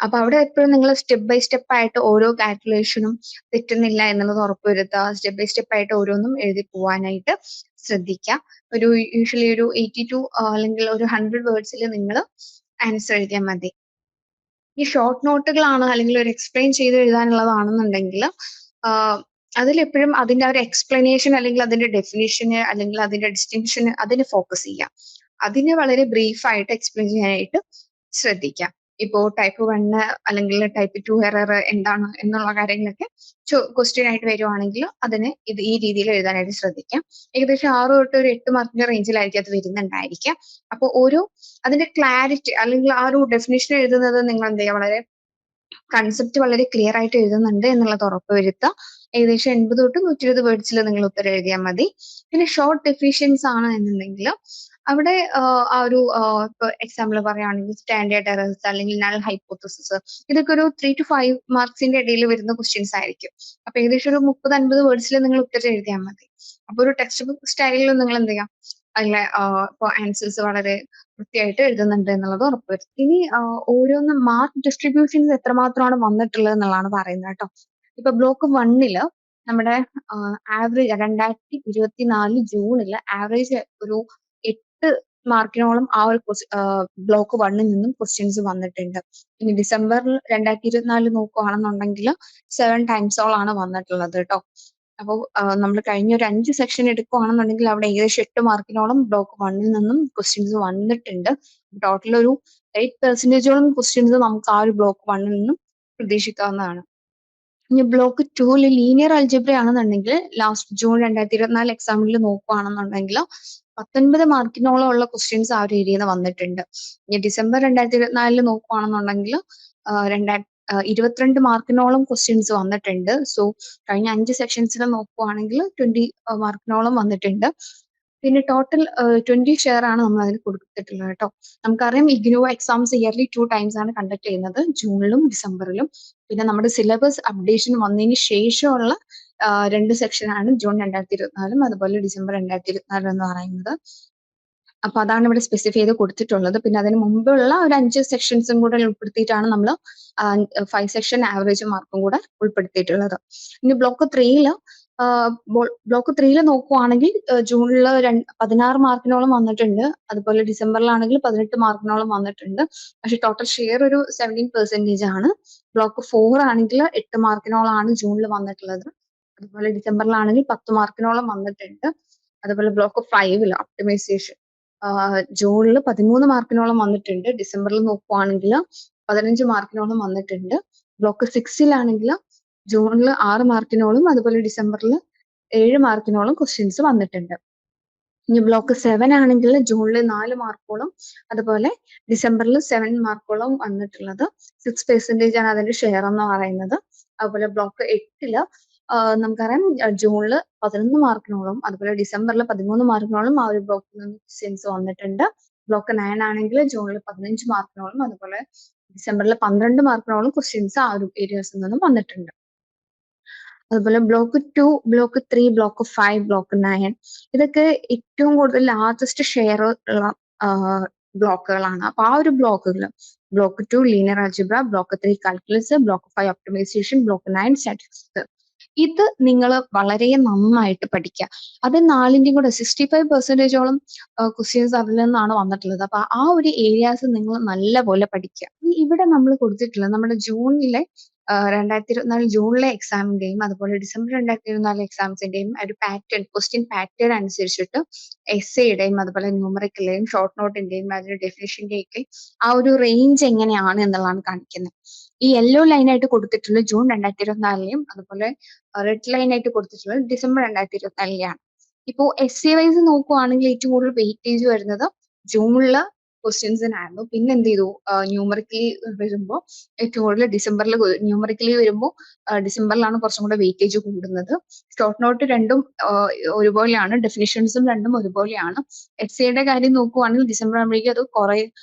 അപ്പൊ അവിടെ എപ്പോഴും നിങ്ങൾ സ്റ്റെപ്പ് ബൈ സ്റ്റെപ്പ് ആയിട്ട് ഓരോ കാൽക്കുലേഷനും തെറ്റുന്നില്ല എന്നുള്ളത് ഉറപ്പുവരുത്തുക. സ്റ്റെപ്പ് ബൈ സ്റ്റെപ്പ് ആയിട്ട് ഓരോന്നും എഴുതി പോവാനായിട്ട് ശ്രദ്ധിക്കുക. ഒരു യൂഷ്വലി ഒരു 80 to അല്ലെങ്കിൽ ഒരു 100 വേർഡ്സിൽ നിങ്ങൾ ആൻസർ എഴുതിയാൽ മതി. ഈ ഷോർട്ട് നോട്ടുകളാണ് അല്ലെങ്കിൽ ഒരു എക്സ്പ്ലെയിൻ ചെയ്ത് എഴുതാനുള്ളതാണെന്നുണ്ടെങ്കിൽ അതിലെപ്പോഴും അതിന്റെ ഒരു എക്സ്പ്ലനേഷൻ അല്ലെങ്കിൽ അതിന്റെ ഡെഫിനിഷന് അല്ലെങ്കിൽ അതിന്റെ ഡിസ്റ്റിങ്ഷന് അതിന് ഫോക്കസ് ചെയ്യാം. അതിനെ വളരെ ബ്രീഫ് ആയിട്ട് എക്സ്പ്ലെയിൻ ചെയ്യാനായിട്ട് ശ്രദ്ധിക്കാം. ഇപ്പോ ടൈപ്പ് 1 അല്ലെങ്കിൽ ടൈപ്പ് 2 എറർ എന്താണ് എന്നുള്ള കാര്യങ്ങളൊക്കെ ക്വസ്റ്റ്യൻ ആയിട്ട് വരുവാണെങ്കിൽ അതിന് ഈ രീതിയിൽ എഴുതാനായിട്ട് ശ്രദ്ധിക്കാം. ഏകദേശം 6 തൊട്ട് ഒരു 8 മാർക്കിന്റെ റേഞ്ചിലായിരിക്കും അത് വരുന്നുണ്ടായിരിക്കാം. അപ്പൊ ഓരോ അതിന്റെ ക്ലാരിറ്റി അല്ലെങ്കിൽ ആ ഒരു ഡെഫിനിഷൻ എഴുതുന്നത് നിങ്ങൾ എന്ത് ചെയ്യുക, വളരെ കൺസെപ്റ്റ് വളരെ ക്ലിയർ ആയിട്ട് എഴുതുന്നുണ്ട് എന്നുള്ളത് ഉറപ്പുവരുത്തുക. ഏകദേശം 80 തൊട്ട് 120 വേർഡ്സിൽ നിങ്ങൾ ഉത്തരം എഴുതിയാൽ മതി. പിന്നെ ഷോർട്ട് ഡെഫിനിഷൻസ് ആണ് എന്നുണ്ടെങ്കിൽ അവിടെ ആ ഒരു ഇപ്പൊ എക്സാമ്പിൾ പറയുകയാണെങ്കിൽ സ്റ്റാൻഡേർഡ് എറേഴ്സ് അല്ലെങ്കിൽ നൾ ഹൈപ്പോത്തസിസ്, ഇതൊക്കെ ഒരു 3 to 5 മാർക്സിന്റെ ഇടയിൽ വരുന്ന ക്വസ്റ്റ്യൻസ് ആയിരിക്കും. അപ്പൊ ഏകദേശം ഒരു 30-50 വേർഡ്സിൽ നിങ്ങൾ ഉത്തരം എഴുതിയാൽ മതി. അപ്പൊ ഒരു ടെക്സ്റ്റ് ബുക്ക് സ്റ്റൈലിൽ നിങ്ങൾ എന്ത് ചെയ്യാം, അതിലെ ഇപ്പൊ ആൻസേഴ്സ് വളരെ വൃത്തിയായിട്ട് എഴുതുന്നുണ്ട് എന്നുള്ളത് ഉറപ്പുവരുത്തും. ഇനി ഓരോന്ന് മാർക്ക് ഡിസ്ട്രിബ്യൂഷൻസ് എത്രമാത്രമാണ് വന്നിട്ടുള്ളത് എന്നുള്ളതാണ് പറയുന്നത് കേട്ടോ. ഇപ്പൊ ബ്ലോക്ക് 1 നമ്മുടെ ആവറേജ് 2024 ജൂണില് ആവറേജ് ഒരു 8 മാർക്കിനോളം ആ ഒരു ബ്ലോക്ക് 1 നിന്നും ക്വസ്റ്റ്യൻസ് വന്നിട്ടുണ്ട്. ഇനി ഡിസംബറിൽ 2024 നോക്കുകയാണെന്നുണ്ടെങ്കിൽ 7 ടൈംസോളാണ് വന്നിട്ടുള്ളത് കേട്ടോ. അപ്പൊ നമ്മൾ കഴിഞ്ഞ ഒരു 5 സെക്ഷൻ എടുക്കുകയാണെന്നുണ്ടെങ്കിൽ അവിടെ ഏകദേശം 8 മാർക്കിനോളം ബ്ലോക്ക് 1 നിന്നും ക്വസ്റ്റ്യൻസ് വന്നിട്ടുണ്ട്. ടോട്ടൽ ഒരു 8% ക്വസ്റ്റ്യൻസ് നമുക്ക് ആ ഒരു ബ്ലോക്ക് 1 നിന്നും പ്രതീക്ഷിക്കാവുന്നതാണ്. ഇനി ബ്ലോക്ക് 2 ലീനിയർ അൽജിബ്ര ആണെന്നുണ്ടെങ്കിൽ ലാസ്റ്റ് ജൂൺ 2024 എക്സാമിൽ നോക്കുകയാണെന്നുണ്ടെങ്കിൽ 19 മാർക്കിനോളം ഉള്ള ക്വസ്റ്റ്യൻസ് ആ ഒരു ഏരിയയിൽ നിന്ന് വന്നിട്ടുണ്ട്. ഇനി ഡിസംബർ 2024 നോക്കുകയാണെന്നുണ്ടെങ്കിൽ 22 മാർക്കിനോളം ക്വസ്റ്റ്യൻസ് വന്നിട്ടുണ്ട്. സോ കഴിഞ്ഞ 5 സെക്ഷൻസിൽ നോക്കുകയാണെങ്കിൽ 20 മാർക്കിനോളം വന്നിട്ടുണ്ട്. പിന്നെ ടോട്ടൽ 20 ഷെയർ ആണ് നമ്മൾ അതിന് കൊടുത്തിട്ടുള്ളത് കേട്ടോ. നമുക്കറിയാം ഇഗ്നോ എക്സാംസ് ഇയർലി 2 ടൈംസ് ആണ് കണ്ടക്ട് ചെയ്യുന്നത്, ജൂണിലും ഡിസംബറിലും. പിന്നെ നമ്മുടെ സിലബസ് അപ്ഡേഷൻ വന്നതിന് ശേഷമുള്ള 2 സെക്ഷനാണ് ജൂൺ 2024 അതുപോലെ ഡിസംബർ 2024 എന്ന് പറയുന്നത്. അപ്പൊ അതാണ് ഇവിടെ സ്പെസിഫൈ ചെയ്ത് കൊടുത്തിട്ടുള്ളത്. പിന്നെ അതിന് മുമ്പുള്ള ഒരു 5 സെക്ഷൻസും കൂടെ ഉൾപ്പെടുത്തിയിട്ടാണ് നമ്മൾ 5 സെക്ഷൻ ആവറേജ് മാർക്കും കൂടെ ഉൾപ്പെടുത്തിയിട്ടുള്ളത്. ഇനി ബ്ലോക്ക് 3 ബ്ലോക്ക് 3 നോക്കുവാണെങ്കിൽ ജൂണിൽ 16 മാർക്കിനോളം വന്നിട്ടുണ്ട്. അതുപോലെ ഡിസംബറിലാണെങ്കിൽ 18 മാർക്കിനോളം വന്നിട്ടുണ്ട്. പക്ഷെ ടോട്ടൽ ഷെയർ ഒരു 17% ആണ്. ബ്ലോക്ക് 4 ആണെങ്കിൽ 8 മാർക്കിനോളാണ് ജൂണിൽ വന്നിട്ടുള്ളത്. അതുപോലെ ഡിസംബറിലാണെങ്കിൽ 10 മാർക്കിനോളം വന്നിട്ടുണ്ട്. അതുപോലെ ബ്ലോക്ക് 5 ഒപ്റ്റിമൈസേഷൻ ജൂണിൽ 13 മാർക്കിനോളം വന്നിട്ടുണ്ട്. ഡിസംബറിൽ നോക്കുവാണെങ്കിൽ 15 മാർക്കിനോളം വന്നിട്ടുണ്ട്. ബ്ലോക്ക് 6 ജൂണിൽ 6 മാർക്കിനോളം അതുപോലെ ഡിസംബറിൽ 7 മാർക്കിനോളം ക്വസ്റ്റ്യൻസ് വന്നിട്ടുണ്ട്. ഇനി ബ്ലോക്ക് 7 ആണെങ്കിൽ ജൂണിൽ 4 മാർക്കോളം അതുപോലെ ഡിസംബറിൽ 7 മാർക്കോളം വന്നിട്ടുള്ളത്. 6% ആണ് അതിന്റെ ഷെയർ എന്ന് പറയുന്നത്. അതുപോലെ ബ്ലോക്ക് 8 നമുക്കറിയാം ജൂണിൽ 11 മാർക്കിനോളം അതുപോലെ ഡിസംബറിൽ 13 മാർക്കിനോളം ആ ഒരു ബ്ലോക്കിൽ നിന്ന് ക്വസ്റ്റ്യൻസ് വന്നിട്ടുണ്ട്. ബ്ലോക്ക് 9 ആണെങ്കിൽ ജൂണിൽ 15 മാർക്കിനോളം അതുപോലെ ഡിസംബറിൽ 12 മാർക്കിനോളം ക്വസ്റ്റ്യൻസ് ആ ഒരു ഏരിയാസിൽ നിന്നും വന്നിട്ടുണ്ട്. അതുപോലെ ബ്ലോക്ക് 2, ബ്ലോക്ക് 3, ബ്ലോക്ക് 5, ബ്ലോക്ക് 9 ഇതൊക്കെ ഏറ്റവും കൂടുതൽ ലാർജസ്റ്റ് ഷെയർ ഉള്ള ബ്ലോക്കുകളാണ്. അപ്പൊ ആ ഒരു ബ്ലോക്കുകൾ block 2 linear algebra, block 3 calculus, block 5 optimisation, block 9 statistics. ഇത് നിങ്ങൾ വളരെ നന്നായിട്ട് പഠിക്കുക. അത് 4ന്റെയും കൂടെ 65%ഓളം ക്വസ്റ്റ്യൻസ് അതിൽ നിന്നാണ് വന്നിട്ടുള്ളത്. അപ്പൊ ആ ഒരു ഏരിയാസ് നിങ്ങൾ നല്ലപോലെ പഠിക്കുക. ഇവിടെ നമ്മൾ കൊടുത്തിട്ടുള്ളത് നമ്മുടെ ജൂണിലെ 2024 ജൂണിലെ എക്സാമിന്റെയും അതുപോലെ ഡിസംബർ 2024 എക്സാംസിന്റെയും ഒരു പാറ്റേൺ, ക്വസ്റ്റ്യൻ പാറ്റേൺ അനുസരിച്ചിട്ട് എസ്സേയുടെയും അതുപോലെ ന്യൂമറിക്കലിന്റെയും ഷോർട്ട് നോട്ടിന്റെയും അതിന്റെ ഡെഫിനിഷന്റെയും ഒക്കെ ആ ഒരു റേഞ്ച് എങ്ങനെയാണ് എന്നുള്ളതാണ് കാണിക്കുന്നത്. ഈ യെല്ലോ ലൈനായിട്ട് കൊടുത്തിട്ടുള്ളത് ജൂൺ 2024ലെയും അതുപോലെ റെഡ് ലൈനായിട്ട് കൊടുത്തിട്ടുള്ളത് ഡിസംബർ 2024ലെയാണ്. ഇപ്പോ എസ്സേ വൈസ് നോക്കുവാണെങ്കിൽ ഏറ്റവും കൂടുതൽ വെയിറ്റേജ് വരുന്നത് ജൂണിലെ ക്വസ്റ്റ്യൻസിനായിരുന്നു. പിന്നെ എന്ത് ചെയ്തു, ന്യൂമറിക്കലി വരുമ്പോൾ ഏറ്റവും കൂടുതൽ ഡിസംബറിൽ, ന്യൂമറിക്കലി വരുമ്പോൾ ഡിസംബറിലാണ് കുറച്ചും കൂടെ വെയിറ്റേജ് കൂടുന്നത്. ഷോർട്ട് നോട്ട് രണ്ടും ഒരുപോലെയാണ്, ഡെഫിനിഷൻസും രണ്ടും ഒരുപോലെയാണ്. എസ്സേയുടെ കാര്യം നോക്കുവാണെങ്കിൽ ഡിസംബർ ആകുമ്പോഴേക്കും അത്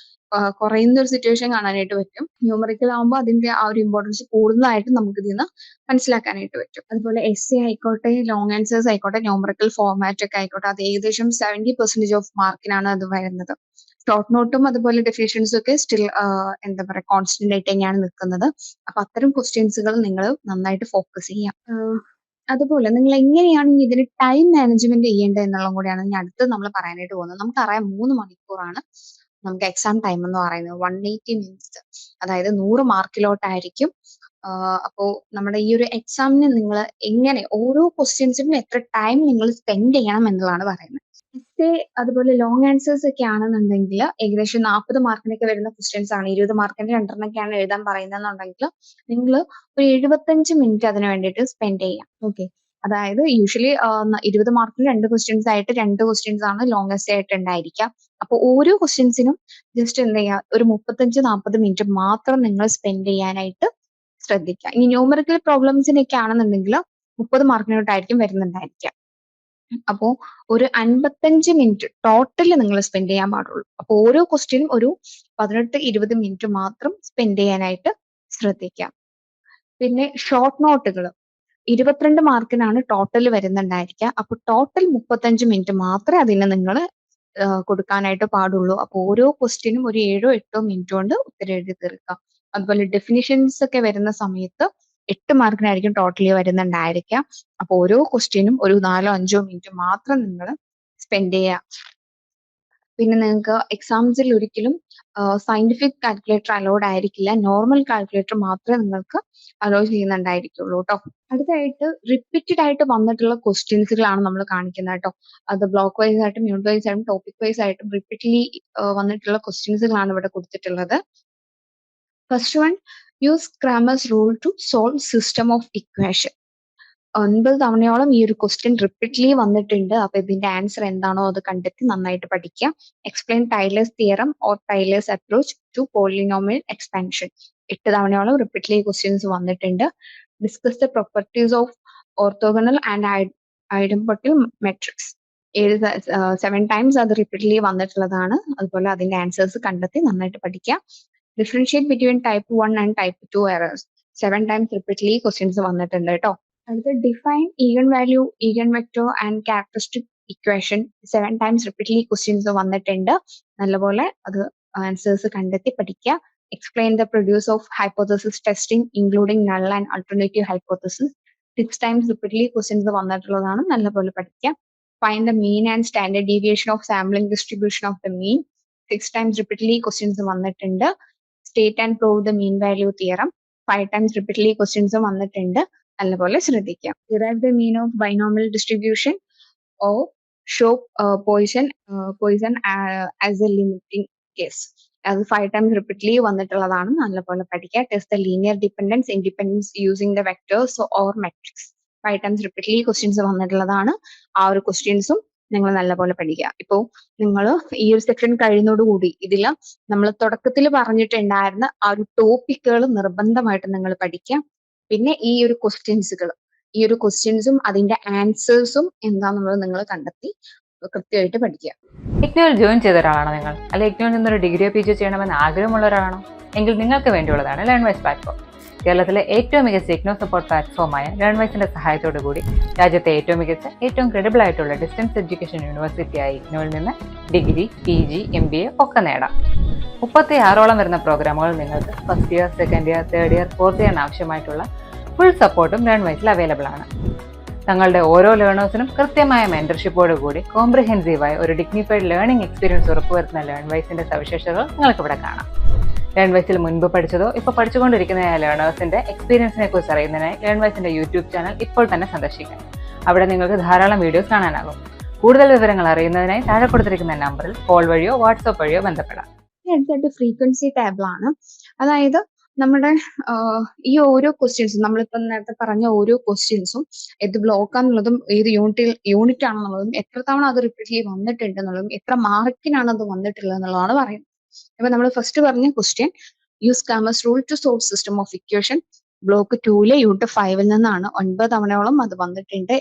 കുറയുന്ന ഒരു സിറ്റുവേഷൻ കാണാനായിട്ട് പറ്റും. ന്യൂമറിക്കൽ ആകുമ്പോൾ അതിന്റെ ആ ഒരു ഇമ്പോർട്ടൻസ് കൂടുതലായിട്ട് നമുക്ക് ഇതിൽ നിന്ന് മനസ്സിലാക്കാനായിട്ട് പറ്റും. അതുപോലെ എസ്സേ ആയിക്കോട്ടെ, ലോങ് ആൻസേഴ്സ് ആയിക്കോട്ടെ, ന്യൂമറിക്കൽ ഫോർമാറ്റ് ഒക്കെ ആയിക്കോട്ടെ, അത് ഏകദേശം 70% ഓഫ് മാർക്കിനാണ് അത് വരുന്നത്. ഷോർട്ട് നോട്ടും അതുപോലെ ഡെഫിനിഷൻസും ഒക്കെ സ്റ്റിൽ എന്താ പറയുക കോൺസ്റ്റന്റ് ആയിട്ട് തന്നെയാണ് നിൽക്കുന്നത്. അപ്പൊ അത്തരം ക്വസ്റ്റ്യൻസുകൾ നിങ്ങൾ നന്നായിട്ട് ഫോക്കസ് ചെയ്യാം. അതുപോലെ നിങ്ങൾ എങ്ങനെയാണ് ഇതിന് ടൈം മാനേജ്മെന്റ് ചെയ്യേണ്ടത് എന്നുള്ളതും കൂടിയാണ് ഇനി അടുത്ത് നമ്മൾ പറയാനായിട്ട് പോകുന്നത്. നമുക്കറിയാം 3 മണിക്കൂറാണ് നമുക്ക് എക്സാം ടൈം എന്ന് പറയുന്നത്. 180 മിനിറ്റ്സ്, അതായത് 100 മാർക്കിലോട്ടായിരിക്കും. അപ്പോ നമ്മുടെ ഈ ഒരു എക്സാമിന് നിങ്ങൾ എങ്ങനെ ഓരോ ക്വസ്റ്റ്യൻസിനും എത്ര ടൈം നിങ്ങൾ സ്പെൻഡ് ചെയ്യണം എന്നുള്ളതാണ് പറയുന്നത്. എസ്സേ അതുപോലെ ലോങ് ആൻസേഴ്സ് ഒക്കെ ആണെന്നുണ്ടെങ്കിൽ ഏകദേശം 40 മാർക്കിനൊക്കെ വരുന്ന ക്വസ്റ്റ്യൻസ് ആണ്. 20 മാർക്കിന് 2 എഴുതാൻ പറയുന്നതെന്നുണ്ടെങ്കിൽ നിങ്ങൾ ഒരു 75 മിനിറ്റ് അതിന് വേണ്ടിയിട്ട് സ്പെൻഡ് ചെയ്യാം. ഓക്കെ, അതായത് യൂഷ്വലി 20 മാർക്കിന് 2 ക്വസ്റ്റ്യൻസ് ആയിട്ട് 2 ക്വസ്റ്റ്യൻസ് ആണ് ലോങ് എസ്സേ ആയിട്ട് ഉണ്ടായിരിക്കുക. അപ്പൊ ഓരോ ക്വസ്റ്റ്യൻസിനും ജസ്റ്റ് എന്ത് ചെയ്യുക, ഒരു 35-40 മിനിറ്റ് മാത്രം നിങ്ങൾ സ്പെൻഡ് ചെയ്യാനായിട്ട് ശ്രദ്ധിക്കുക. ഇനി ന്യൂമറിക്കൽ പ്രോബ്ലംസിനൊക്കെ ആണെന്നുണ്ടെങ്കിൽ 30 മാർക്കിനോട്ടായിരിക്കും വരുന്നുണ്ടായിരിക്കുക. അപ്പോ ഒരു 55 മിനിറ്റ് ടോട്ടൽ നിങ്ങൾ സ്പെൻഡ് ചെയ്യാൻ പാടുള്ളൂ. അപ്പൊ ഓരോ ക്വസ്റ്റ്യനും ഒരു 18-20 മിനിറ്റ് മാത്രം സ്പെൻഡ് ചെയ്യാനായിട്ട് ശ്രദ്ധിക്കാം. പിന്നെ ഷോർട്ട് നോട്ടുകൾ 22 മാർക്കിനാണ് ടോട്ടൽ വരുന്നുണ്ടായിരിക്കുക. അപ്പൊ ടോട്ടൽ 35 മിനിറ്റ് മാത്രമേ അതിന് നിങ്ങൾ കൊടുക്കാനായിട്ട് പാടുള്ളൂ. അപ്പൊ ഓരോ ക്വസ്റ്റ്യനും ഒരു 7-8 മിനിറ്റ് കൊണ്ട് ഉത്തരം എഴുതി തീർക്കുക. അതുപോലെ ഡെഫിനിഷൻസ് ഒക്കെ വരുന്ന സമയത്ത് 8 മാർക്കിനായിരിക്കും ടോട്ടലി വരുന്നുണ്ടായിരിക്കാം. അപ്പൊ ഓരോ ക്വസ്റ്റ്യനും ഒരു 4-5 മിനിറ്റ് മാത്രം നിങ്ങൾ സ്പെൻഡ് ചെയ്യുക. പിന്നെ നിങ്ങൾക്ക് എക്സാംസിൽ ഒരിക്കലും സയന്റിഫിക് കാൽക്കുലേറ്റർ അലൗഡ് ആയിരിക്കില്ല. നോർമൽ കാൽക്കുലേറ്റർ മാത്രമേ നിങ്ങൾക്ക് അലോ ചെയ്യുന്നുണ്ടായിരിക്കുള്ളൂ കേട്ടോ. അടുത്തായിട്ട് റിപ്പീറ്റഡ് ആയിട്ട് വന്നിട്ടുള്ള ക്വസ്റ്റ്യൻസുകളാണ് നമ്മൾ കാണിക്കുന്നത് കേട്ടോ. അത് ബ്ലോക്ക് വൈസ് ആയിട്ടും യൂണിറ്റ് വൈസ് ആയിട്ടും ടോപ്പിക് വൈസ് ആയിട്ടും റിപ്പീറ്റ്ലി വന്നിട്ടുള്ള ക്വസ്റ്റ്യൻസുകളാണ് ഇവിടെ കൊടുത്തിട്ടുള്ളത്. First one, use Cramer's rule two solve system of equation. 9 തവണയോളം ഈ ഒരു ക്വസ്റ്റ്യൻ റിപ്പീറ്റ്ലി വന്നിട്ടുണ്ട്. അപ്പൊ ഇതിന്റെ ആൻസർ എന്താണോ അത് കണ്ടെത്തി നന്നായിട്ട് പഠിക്കുക. Explain Taylor's theorem or Taylor's approach to polynomial expansion. 8 തവണയോളം റിപ്പീറ്റ്ലി ക്വസ്റ്റ്യൻസ് വന്നിട്ടുണ്ട്. Discuss the properties of orthogonal and idempotent matrix. 7 times അത് റിപ്പീറ്റ്ലി വന്നിട്ടുള്ളതാണ്. അതുപോലെ അതിന്റെ ആൻസേഴ്സ് കണ്ടെത്തി നന്നായിട്ട് പഠിക്കുക. Differentiate between type 1 and type 2 errors. 7 times repeatedly questions വന്നിട്ടുണ്ട് കേട്ടോ. അടുത്ത define eigen value, eigen vector and characteristic equation. 7 times repeatedly questions വന്നിട്ടുണ്ട്. നല്ലപോലെ അത് ആൻസേഴ്സ് കണ്ടെത്തി പഠിക്കുക. Explain the produce of hypothesis testing including null and alternative hypothesis. 6 times repeatedly questions വന്നിട്ടുള്ളതാണ്, നല്ലപോലെ പഠിക്കുക. Find the mean and standard deviation of sampling distribution of the mean. 6 times repeatedly questions വന്നിട്ടുണ്ട്. State and prove the mean value theorem. 5 times repeatedly questions വന്നിട്ടുണ്ട്, നല്ലപോലെ ശ്രദ്ധിക്കാം. Derive the mean of binomial distribution or show poison as a limiting case. അത് 5 ടൈംസ് റിപ്പീറ്റ്ലി വന്നിട്ടുള്ളതാണ്, നല്ലപോലെ പഠിക്കുക. Test the linear dependence independence using the vectors or matrix. 5 times repeatedly questions വന്നിട്ടുള്ളതാണ്. ആ ഒരു ക്വസ്റ്റ്യൻസും നിങ്ങൾ നല്ലപോലെ പഠിക്കുക. ഇപ്പോൾ നിങ്ങൾ ഈ ഒരു സെക്ഷൻ കഴിയുന്നതോടുകൂടി ഇതിൽ നമ്മൾ തുടക്കത്തിൽ പറഞ്ഞിട്ടുണ്ടായിരുന്ന ആ ഒരു ടോപ്പിക്കുകൾ നിർബന്ധമായിട്ട് നിങ്ങൾ പഠിക്കുക. പിന്നെ ഈ ഒരു ക്വസ്റ്റ്യൻസും അതിന്റെ ആൻസേഴ്സും എന്താണെന്നുള്ളത് നിങ്ങൾ കണ്ടെത്തി കൃത്യമായിട്ട് പഠിക്കുക. ഇഗ്നോയിൽ ജോയിൻ ചെയ്ത ഒരാളാണോ നിങ്ങൾ? അല്ലെങ്കിൽ ഇഗ്നോയിൽ നിന്നൊരു ഡിഗ്രിയോ പി ജി ചെയ്യണമെന്ന് ആഗ്രഹമുള്ള ഒരാളാണോ? എങ്കിൽ നിങ്ങൾക്ക് വേണ്ടിയുള്ളതാണ് ലേൺവൈസ് പ്ലാറ്റ്ഫോം. കേരളത്തിലെ ഏറ്റവും മികച്ച ഇഗ്നോ സപ്പോർട്ട് പ്ലാറ്റ്ഫോമായ ലേൺവൈസിന്റെ സഹായത്തോടു കൂടി രാജ്യത്തെ ഏറ്റവും മികച്ച ഏറ്റവും ക്രെഡിബിൾ ആയിട്ടുള്ള ഡിസ്റ്റൻസ് എഡ്യൂക്കേഷൻ യൂണിവേഴ്സിറ്റിയായ ഇഗ്നോയിൽ നിന്ന് ഡിഗ്രി, പി ജി, MBA ഒക്കെ നേടാം. 36ഓളം വരുന്ന പ്രോഗ്രാമുകൾ നിങ്ങൾക്ക് first year, second year, third year, fourth ഇയറിന് ആവശ്യമായിട്ടുള്ള ഫുൾ സപ്പോർട്ടും ലേൺവൈസിൽ അവൈലബിൾ ആണ്. തങ്ങളുടെ ഓരോ ലേണേഴ്സിനും കൃത്യമായ മെന്റർഷിപ്പോട് കൂടി കോംപ്രിഹെൻസീവായ ഒരു ഡിഗ്നിഫൈഡ് ലേണിംഗ് എക്സ്പീരിയൻസ് ഉറപ്പുവരുത്തുന്ന ലേൺവൈസിന്റെ സവിശേഷതകൾ നിങ്ങൾക്ക് ഇവിടെ കാണാം. ലേൺവൈസിൽ മുൻപ് പഠിച്ചതോ ഇപ്പോൾ പഠിച്ചുകൊണ്ടിരിക്കുന്ന ലേണേഴ്സിന്റെ എക്സ്പീരിയൻസിനെ കുറിച്ച് അറിയുന്നതിനായി ലേൺവൈസിന്റെ യൂട്യൂബ് ചാനൽ ഇപ്പോൾ തന്നെ സന്ദർശിക്കാം. അവിടെ നിങ്ങൾക്ക് ധാരാളം വീഡിയോസ് കാണാനാകും. കൂടുതൽ വിവരങ്ങൾ അറിയുന്നതിനായി താഴെ കൊടുത്തിരിക്കുന്ന നമ്പറിൽ കോൾ വഴിയോ വാട്സ്ആപ്പ് വഴിയോ ബന്ധപ്പെടാം. അടുത്തായിട്ട് ഫ്രീക്വൻസി ടേബിളാണ്. അതായത് നമ്മുടെ ഈ ഓരോ ക്വസ്റ്റ്യൻസും നമ്മളിപ്പോൾ നേരത്തെ പറഞ്ഞ ഓരോ ക്വസ്റ്റ്യൻസും ഏത് ബ്ലോക്കാന്നുള്ളതും ഏത് യൂണിറ്റ് ആണെന്നുള്ളതും എത്ര തവണ അത് റിപ്പീറ്റ്ലി വന്നിട്ടുണ്ട് എന്നുള്ളതും എത്ര മാർക്കിനാണ് അത് വന്നിട്ടുള്ളത് എന്നുള്ളതാണ് പറയുന്നത്. ഇപ്പൊ നമ്മൾ ഫസ്റ്റ് പറഞ്ഞ question use Kamas rule two solve system of equation. Block 2 unit 5 നിന്നാണ്. 9 തവണയോളം അത് വന്നിട്ടുണ്ട്.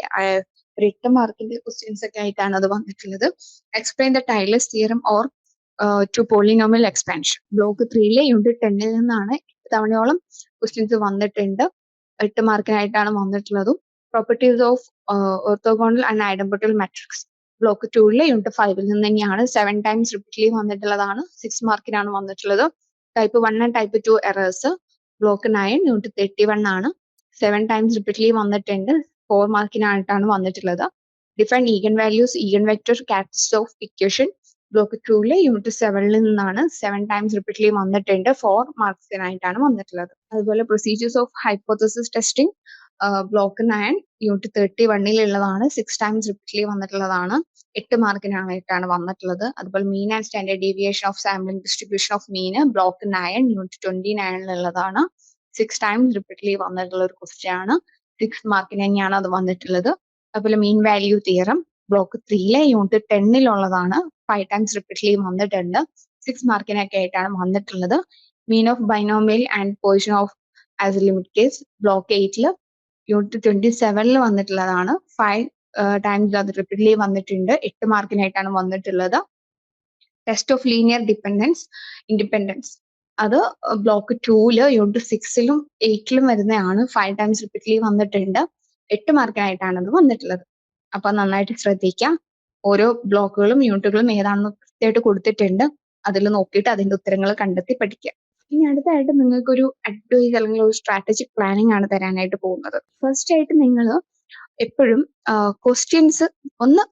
8 മാർക്കിന്റെ ക്വസ്റ്റ്യൻസ് ഒക്കെ ആയിട്ടാണ് അത് വന്നിട്ടുള്ളത്. Explain the Taylor's theorem or to polynomial expansion. Block 3 unit 10 നിന്നാണ്. 8 തവണയോളം ക്വസ്റ്റ്യൻസ് വന്നിട്ടുണ്ട്. 8 മാർക്കിനായിട്ടാണ് വന്നിട്ടുള്ളതും. Properties of orthogonal and idempotent matrix. Block 2 unit 5 നിന്ന് തന്നെയാണ്. 7 ടൈംസ് റിപ്പീറ്റ്ലി വന്നിട്ടുള്ളതാണ്. 6 മാർക്കിനാണ് വന്നിട്ടുള്ളത്. Type 1 and type 2 errors. Block 9 unit 31 ആണ്. 7 ടൈംസ് റിപ്പീറ്റ്ലി വന്നിട്ടുണ്ട്. 4 മാർക്കിനായിട്ടാണ് വന്നിട്ടുള്ളത്. Define eigen values, eigen vector, characteristics of equation. Block 2 unit 7 നിന്നാണ്. 7 ടൈംസ് റിപ്പീറ്റ്ലി വന്നിട്ടുണ്ട്. 4 മാർക്സിനായിട്ടാണ് വന്നിട്ടുള്ളത്. അതുപോലെ procedures of hypothesis testing. Block 9 unit 31 ഉള്ളതാണ്. 6 ടൈംസ് റിപ്പീറ്റ്ലി വന്നിട്ടുള്ളതാണ്. 8 മാർക്കിനായിട്ടാണ് വന്നിട്ടുള്ളത്. അതുപോലെ മീൻ and standard deviation of sampling distribution of mean. Block 9 unit 29 ഉള്ളതാണ്. 6 ടൈംസ് റിപ്പീറ്റ്ലി വന്നിട്ടുള്ള ഒരു ക്വസ്റ്റ്യൻ ആണ്. 6 മാർക്കിന് തന്നെയാണ് അത് വന്നിട്ടുള്ളത്. അതുപോലെ മീൻ വാല്യൂ തിയറം. ബ്ലോക്ക് 3 യൂണിറ്റ് 10 ഉള്ളതാണ്. 5 ടൈംസ് റിപ്പീറ്റ്ലി വന്നിട്ടുണ്ട്. 6 മാർക്കിനൊക്കെ ആയിട്ടാണ് വന്നിട്ടുള്ളത്. മീൻ of binomial and position of as A limit case. Block 8 unit 27 വന്നിട്ടുള്ളതാണ്. 5 ടൈംസ് അത് റിപ്പീറ്റ്ലി വന്നിട്ടുണ്ട്. 8 മാർക്കിനായിട്ടാണ് വന്നിട്ടുള്ളത്. Test of linear independence. അത് ബ്ലോക്ക് 2 യൂണിറ്റ് 6 8 വരുന്നതാണ്. 5 ടൈംസ് റിപ്പീറ്റ്ലി വന്നിട്ടുണ്ട്. 8 മാർക്കിനായിട്ടാണ് അത് വന്നിട്ടുള്ളത്. അപ്പൊ നന്നായിട്ട് ശ്രദ്ധിക്കാം. ഓരോ ബ്ലോക്കുകളും യൂണിറ്റുകളും ഏതാണെന്ന് കൃത്യമായിട്ട് കൊടുത്തിട്ടുണ്ട്. അതിൽ നോക്കിയിട്ട് അതിന്റെ ഉത്തരങ്ങൾ കണ്ടെത്തി പഠിക്കുക. ഇനി അടുത്തായിട്ട് നിങ്ങൾക്ക് ഒരു അഡ്വൈസ് അല്ലെങ്കിൽ ഒരു സ്ട്രാറ്റജിക് പ്ലാനിങ് ആണ് തരാനായിട്ട് പോകുന്നത്. ഫസ്റ്റ് ആയിട്ട് നിങ്ങൾ എപ്പോഴും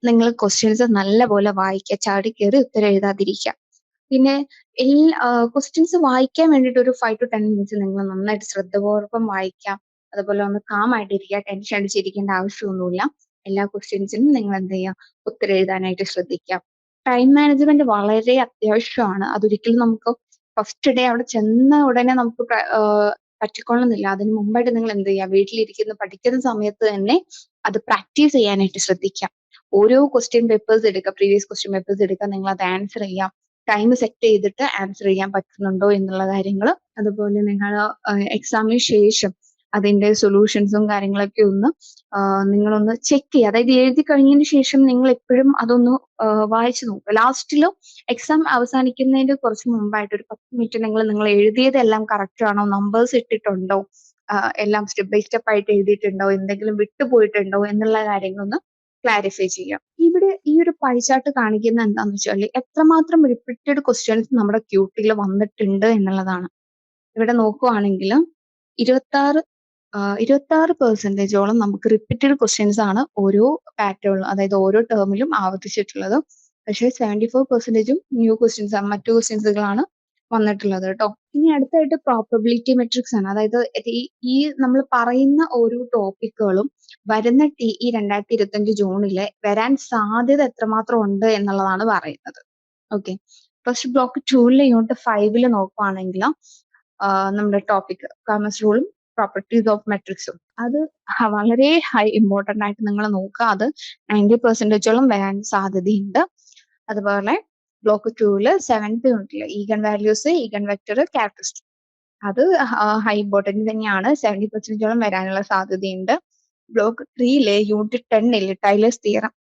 നിങ്ങൾ ക്വസ്റ്റ്യൻസ് നല്ലപോലെ വായിക്കുക. ചാടി കയറി ഉത്തരം എഴുതാതിരിക്കുക. പിന്നെ ക്വസ്റ്റ്യൻസ് വായിക്കാൻ വേണ്ടിയിട്ട് ഒരു 5 to 10 മിനിറ്റ്സ് നിങ്ങൾ നന്നായിട്ട് ശ്രദ്ധപൂർവ്വം വായിക്കാം. അതുപോലെ ഒന്ന് കാം ആയിട്ടിരിക്കുക. ടെൻഷൻ അടിച്ചിരിക്കേണ്ട ആവശ്യമൊന്നുമില്ല. എല്ലാ ക്വസ്റ്റ്യൻസിനും നിങ്ങൾ എന്ത് ചെയ്യുക, ഉത്തരം എഴുതാനായിട്ട് ശ്രദ്ധിക്കാം. ടൈം മാനേജ്മെന്റ് വളരെ അത്യാവശ്യമാണ്. അതൊരിക്കലും നമുക്ക് ഫസ്റ്റ് ഡേ അവിടെ ചെന്ന ഉടനെ നമുക്ക് പറ്റിക്കൊള്ളുന്നില്ല. അതിന് മുമ്പായിട്ട് നിങ്ങൾ എന്ത് ചെയ്യുക, വീട്ടിലിരിക്കുന്ന പഠിക്കുന്ന സമയത്ത് തന്നെ അത് പ്രാക്ടീസ് ചെയ്യാനായിട്ട് ശ്രദ്ധിക്കാം. ഓരോ ക്വസ്റ്റ്യൻ പേപ്പേഴ്സ് എടുക്കുക, പ്രീവിയസ് ക്വസ്റ്റ്യൻ പേപ്പേഴ്സ് എടുക്കുക. നിങ്ങൾ അത് ആൻസർ ചെയ്യാം. ടൈം സെറ്റ് ചെയ്തിട്ട് ആൻസർ ചെയ്യാൻ പറ്റുന്നുണ്ടോ എന്നുള്ള കാര്യങ്ങൾ. അതുപോലെ നിങ്ങൾ എക്സാമിന് ശേഷം അതിന്റെ സൊല്യൂഷൻസും കാര്യങ്ങളൊക്കെ ഒന്ന് നിങ്ങളൊന്ന് ചെക്ക് ചെയ്യുക. അതായത് എഴുതി കഴിഞ്ഞതിന് ശേഷം നിങ്ങൾ എപ്പോഴും അതൊന്ന് വായിച്ചു നോക്കുക. ലാസ്റ്റിലോ എക്സാം അവസാനിക്കുന്നതിന്റെ കുറച്ച് മുമ്പായിട്ട് ഒരു 10 മിനിറ്റ് നിങ്ങൾ എഴുതിയതെല്ലാം കറക്റ്റ് ആണോ, നമ്പേഴ്സ് ഇട്ടിട്ടുണ്ടോ, എല്ലാം സ്റ്റെപ്പ് ബൈ സ്റ്റെപ്പ് ആയിട്ട് എഴുതിയിട്ടുണ്ടോ, എന്തെങ്കിലും വിട്ടുപോയിട്ടുണ്ടോ എന്നുള്ള കാര്യങ്ങളൊന്ന് ക്ലാരിഫൈ ചെയ്യാം. ഇവിടെ ഈ ഒരു പൈ ചാർട്ട് കാണിക്കുന്ന എന്താന്ന് വെച്ചാൽ എത്രമാത്രം റിപ്പീറ്റഡ് ക്വസ്റ്റ്യൻസ് നമ്മുടെ ക്യൂട്ടിൽ വന്നിട്ടുണ്ട് എന്നുള്ളതാണ്. ഇവിടെ നോക്കുവാണെങ്കിൽ 26 26% നമുക്ക് റിപ്പീറ്റഡ് ക്വസ്റ്റ്യൻസ് ആണ് ഓരോ പാറ്റേണിലും, അതായത് ഓരോ ടേമിലും ആവർത്തിച്ചിട്ടുള്ളത്. പക്ഷേ 74%ഉം ന്യൂ ക്വസ്റ്റ്യൻസ് ആണ്, മറ്റു ക്വസ്റ്റ്യൻസുകളാണ് വന്നിട്ടുള്ളത് കേട്ടോ. ഇനി അടുത്തായിട്ട് പ്രോബബിലിറ്റി മെട്രിക്സ് ആണ്. അതായത് ഈ നമ്മൾ പറയുന്ന ഓരോ ടോപ്പിക്കുകളും വരുന്ന ഈ 2025 ജൂണിലെ വരാൻ സാധ്യത എത്രമാത്രം ഉണ്ട് എന്നുള്ളതാണ് പറയുന്നത്. ഓക്കെ, ഫസ്റ്റ് ബ്ലോക്ക് 2ലെ യൂണിറ്റ് 5 നോക്കുകയാണെങ്കിൽ നമ്മുടെ ടോപ്പിക് കാമസ് റൂളും പ്രോപ്പർട്ടീസ് ഓഫ് മെട്രിക്സും, അത് വളരെ ഹൈ ഇമ്പോർട്ടന്റ് ആയിട്ട് നിങ്ങൾ നോക്കുക. അത് 90%ഓളം വരാൻ സാധ്യതയുണ്ട്. അതുപോലെ ബ്ലോക്ക് 2ല് 7th യൂണിറ്റില് eigen values, eigen vector, characteristic, അത് ഹൈ ഇമ്പോർട്ടന്റ് തന്നെയാണ്. 70%ഓളം വരാനുള്ള സാധ്യതയുണ്ട്. ബ്ലോക്ക് 3ലെ യൂണിറ്റ് 10ല് ടൈലേഴ്സ് തിയറം,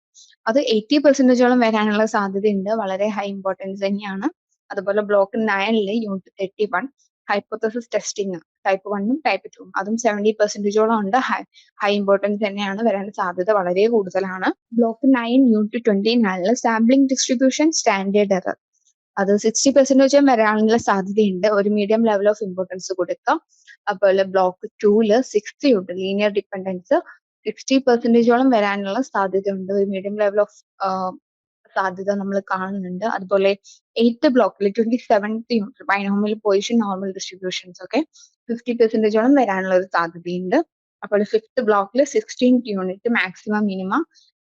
അത് 80%ഓളം വരാനുള്ള സാധ്യതയുണ്ട്. വളരെ ഹൈ ഇമ്പോർട്ടൻസ് തന്നെയാണ്. അതുപോലെ ബ്ലോക്ക് 9ല് യൂണിറ്റ് 31 ഹൈപ്പോത്തസിസ് ടെസ്റ്റിംഗ്, ടൈപ്പ് 1ഉം ടൈപ്പ് 2ഉം, അതും 70%ഓളം ഉണ്ട്. ഹൈ ഇമ്പോർട്ടൻസ് തന്നെയാണ്, വരാൻ സാധ്യത വളരെ കൂടുതലാണ്. ബ്ലോക്ക് 9 യൂണിറ്റ് 29ല് സാമ്പിളിംഗ് ഡിസ്ട്രിബ്യൂഷൻ, സ്റ്റാൻഡേർഡ് എറർ, അത് 60% വരാനുള്ള സാധ്യതയുണ്ട്. ഒരു മീഡിയം ലെവൽ ഓഫ് ഇമ്പോർട്ടൻസ് കൊടുക്കാം. അതുപോലെ ബ്ലോക്ക് 2ല് 6th യൂണിറ്റ് ലീനിയർ ഡിപ്പെൻഡൻസ്, 60%ഓളം വരാനുള്ള സാധ്യതയുണ്ട്. ഒരു മീഡിയം ലെവൽ ഓഫ് സാധ്യത നമ്മൾ കാണുന്നുണ്ട്. അതുപോലെ 8th ബ്ലോക്കിൽ 27th unit binomial position, normal distributions ഒക്കെ 50%ഓളം വരാനുള്ള ഒരു സാധ്യതയുണ്ട്. അപ്പോൾ 5th ബ്ലോക്കിൽ 16th യൂണിറ്റ് മാക്സിമം, മിനിമ,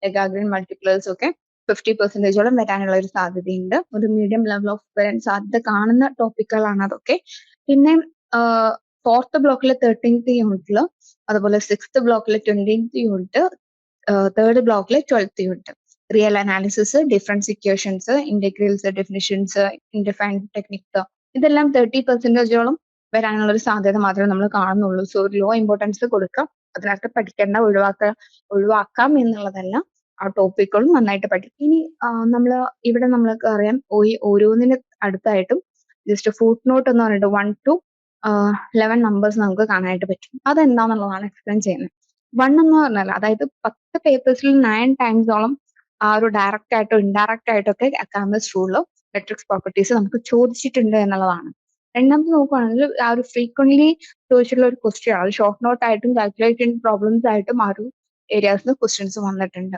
ലെഗാഗ്രിയൻ മൾട്ടിപ്ലേഴ്സ് ഒക്കെ 50%ഓളം വരാനുള്ള ഒരു സാധ്യതയുണ്ട്. ഒരു മീഡിയം ലെവൽ ഓഫ് വരാൻ സാധ്യത കാണുന്ന ടോപ്പിക്കുകളാണ് അതൊക്കെ. പിന്നെ 4th ബ്ലോക്കിലെ 13th യൂണിറ്റില്, അതുപോലെ 6th ബ്ലോക്കിലെ 20th യൂണിറ്റ്, 3rd ബ്ലോക്കിലെ 12th unit real analysis, difference equations, integrals, definitions, indefinite techniques, ഇതെല്ലാം 30%ഓളം വരാനുള്ള ഒരു സാധ്യത മാത്രമേ നമ്മൾ കാണുന്നുള്ളൂ. സോ ലോ ഇമ്പോർട്ടൻസ് കൊടുക്കാം. അതിനകത്ത് പഠിക്കേണ്ട, ഒഴിവാക്കാം എന്നുള്ളതല്ല. ആ ടോപ്പിക്കുകളും നന്നായിട്ട് പഠിക്കും. ഇനി ഇവിടെ നമ്മൾക്ക് അറിയാം, ഓരോന്നിന് അടുത്തായിട്ടും ജസ്റ്റ് ഫുട് നോട്ട് എന്ന് പറഞ്ഞിട്ട് 1 to 11 നമ്പേഴ്സ് നമുക്ക് കാണാനായിട്ട് പറ്റും. അതെന്താന്നുള്ളതാണ് എക്സ്പ്ലെയിൻ ചെയ്യുന്നത്. 1 എന്ന് പറഞ്ഞാൽ, അതായത് 10 പേപ്പേഴ്സിൽ 9 ടൈംസോളം ആ ഒരു ഡയറക്റ്റ് ആയിട്ടോ ഇൻഡയറക്റ്റ് ആയിട്ടോ ഒക്കെ കാമസ് റൂളിലോ മെട്രിക്സ് പ്രോപ്പർട്ടീസ് നമുക്ക് ചോദിച്ചിട്ടുണ്ട് എന്നുള്ളതാണ്. രണ്ടാമത് നോക്കുകയാണെങ്കിൽ ആ ഒരു ഫ്രീക്വന്റ്ലി ചോദിച്ചിട്ടുള്ള ഒരു ക്വസ്റ്റ്യൻ, അത് ഷോർട്ട് നോട്ട് ആയിട്ടും കാൽക്കുലേഷൻ പ്രോബ്ലംസ് ആയിട്ടും ആ ഒരു ഏരിയാസിന് ക്വസ്റ്റ്യൻസ് വന്നിട്ടുണ്ട്.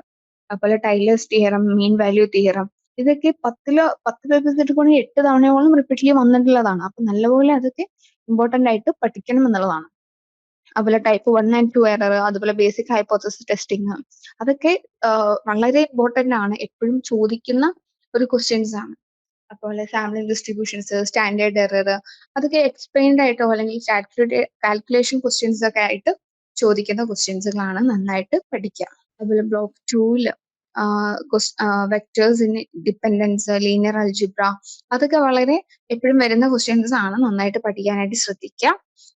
അതുപോലെ Taylor's theorem, mean value theorem, ഇതൊക്കെ 10 പേപ്പേഴ്സ് എടുക്കുകയാണെങ്കിൽ 8 തവണയോളം റിപ്പീറ്റ്ലി വന്നിട്ടുള്ളതാണ്. അപ്പൊ നല്ലപോലെ അതൊക്കെ ഇമ്പോർട്ടന്റ് ആയിട്ട് പഠിക്കണം എന്നുള്ളതാണ്. അതുപോലെ ടൈപ്പ് 1 and 2 എറർ, അതുപോലെ ബേസിക് ഹൈപ്പോത്തസിസ് ടെസ്റ്റിംഗ്, അതൊക്കെ വളരെ ഇമ്പോർട്ടന്റ് ആണ്, എപ്പോഴും ചോദിക്കുന്ന ഒരു ക്വസ്റ്റ്യൻസ് ആണ്. അതുപോലെ സാമ്പിളിംഗ് ഡിസ്ട്രിബ്യൂഷൻസ്, സ്റ്റാൻഡേർഡ് എറർ, അതൊക്കെ എക്സ്പ്ലെയിൻഡ് ആയിട്ടോ അല്ലെങ്കിൽ കാൽക്കുലേഷൻ ക്വസ്റ്റ്യൻസ് ഒക്കെ ആയിട്ട് ചോദിക്കുന്ന ക്വസ്റ്റ്യൻസുകളാണ്. നന്നായിട്ട് പഠിക്കുക. അതുപോലെ ബ്ലോക്ക് 2ല് vectors independence, linear algebra, അതൊക്കെ വളരെ എപ്പോഴും വരുന്ന ക്വസ്റ്റ്യൻസ് ആണ്. നന്നായിട്ട് പഠിക്കാനായിട്ട് ശ്രദ്ധിക്കുക.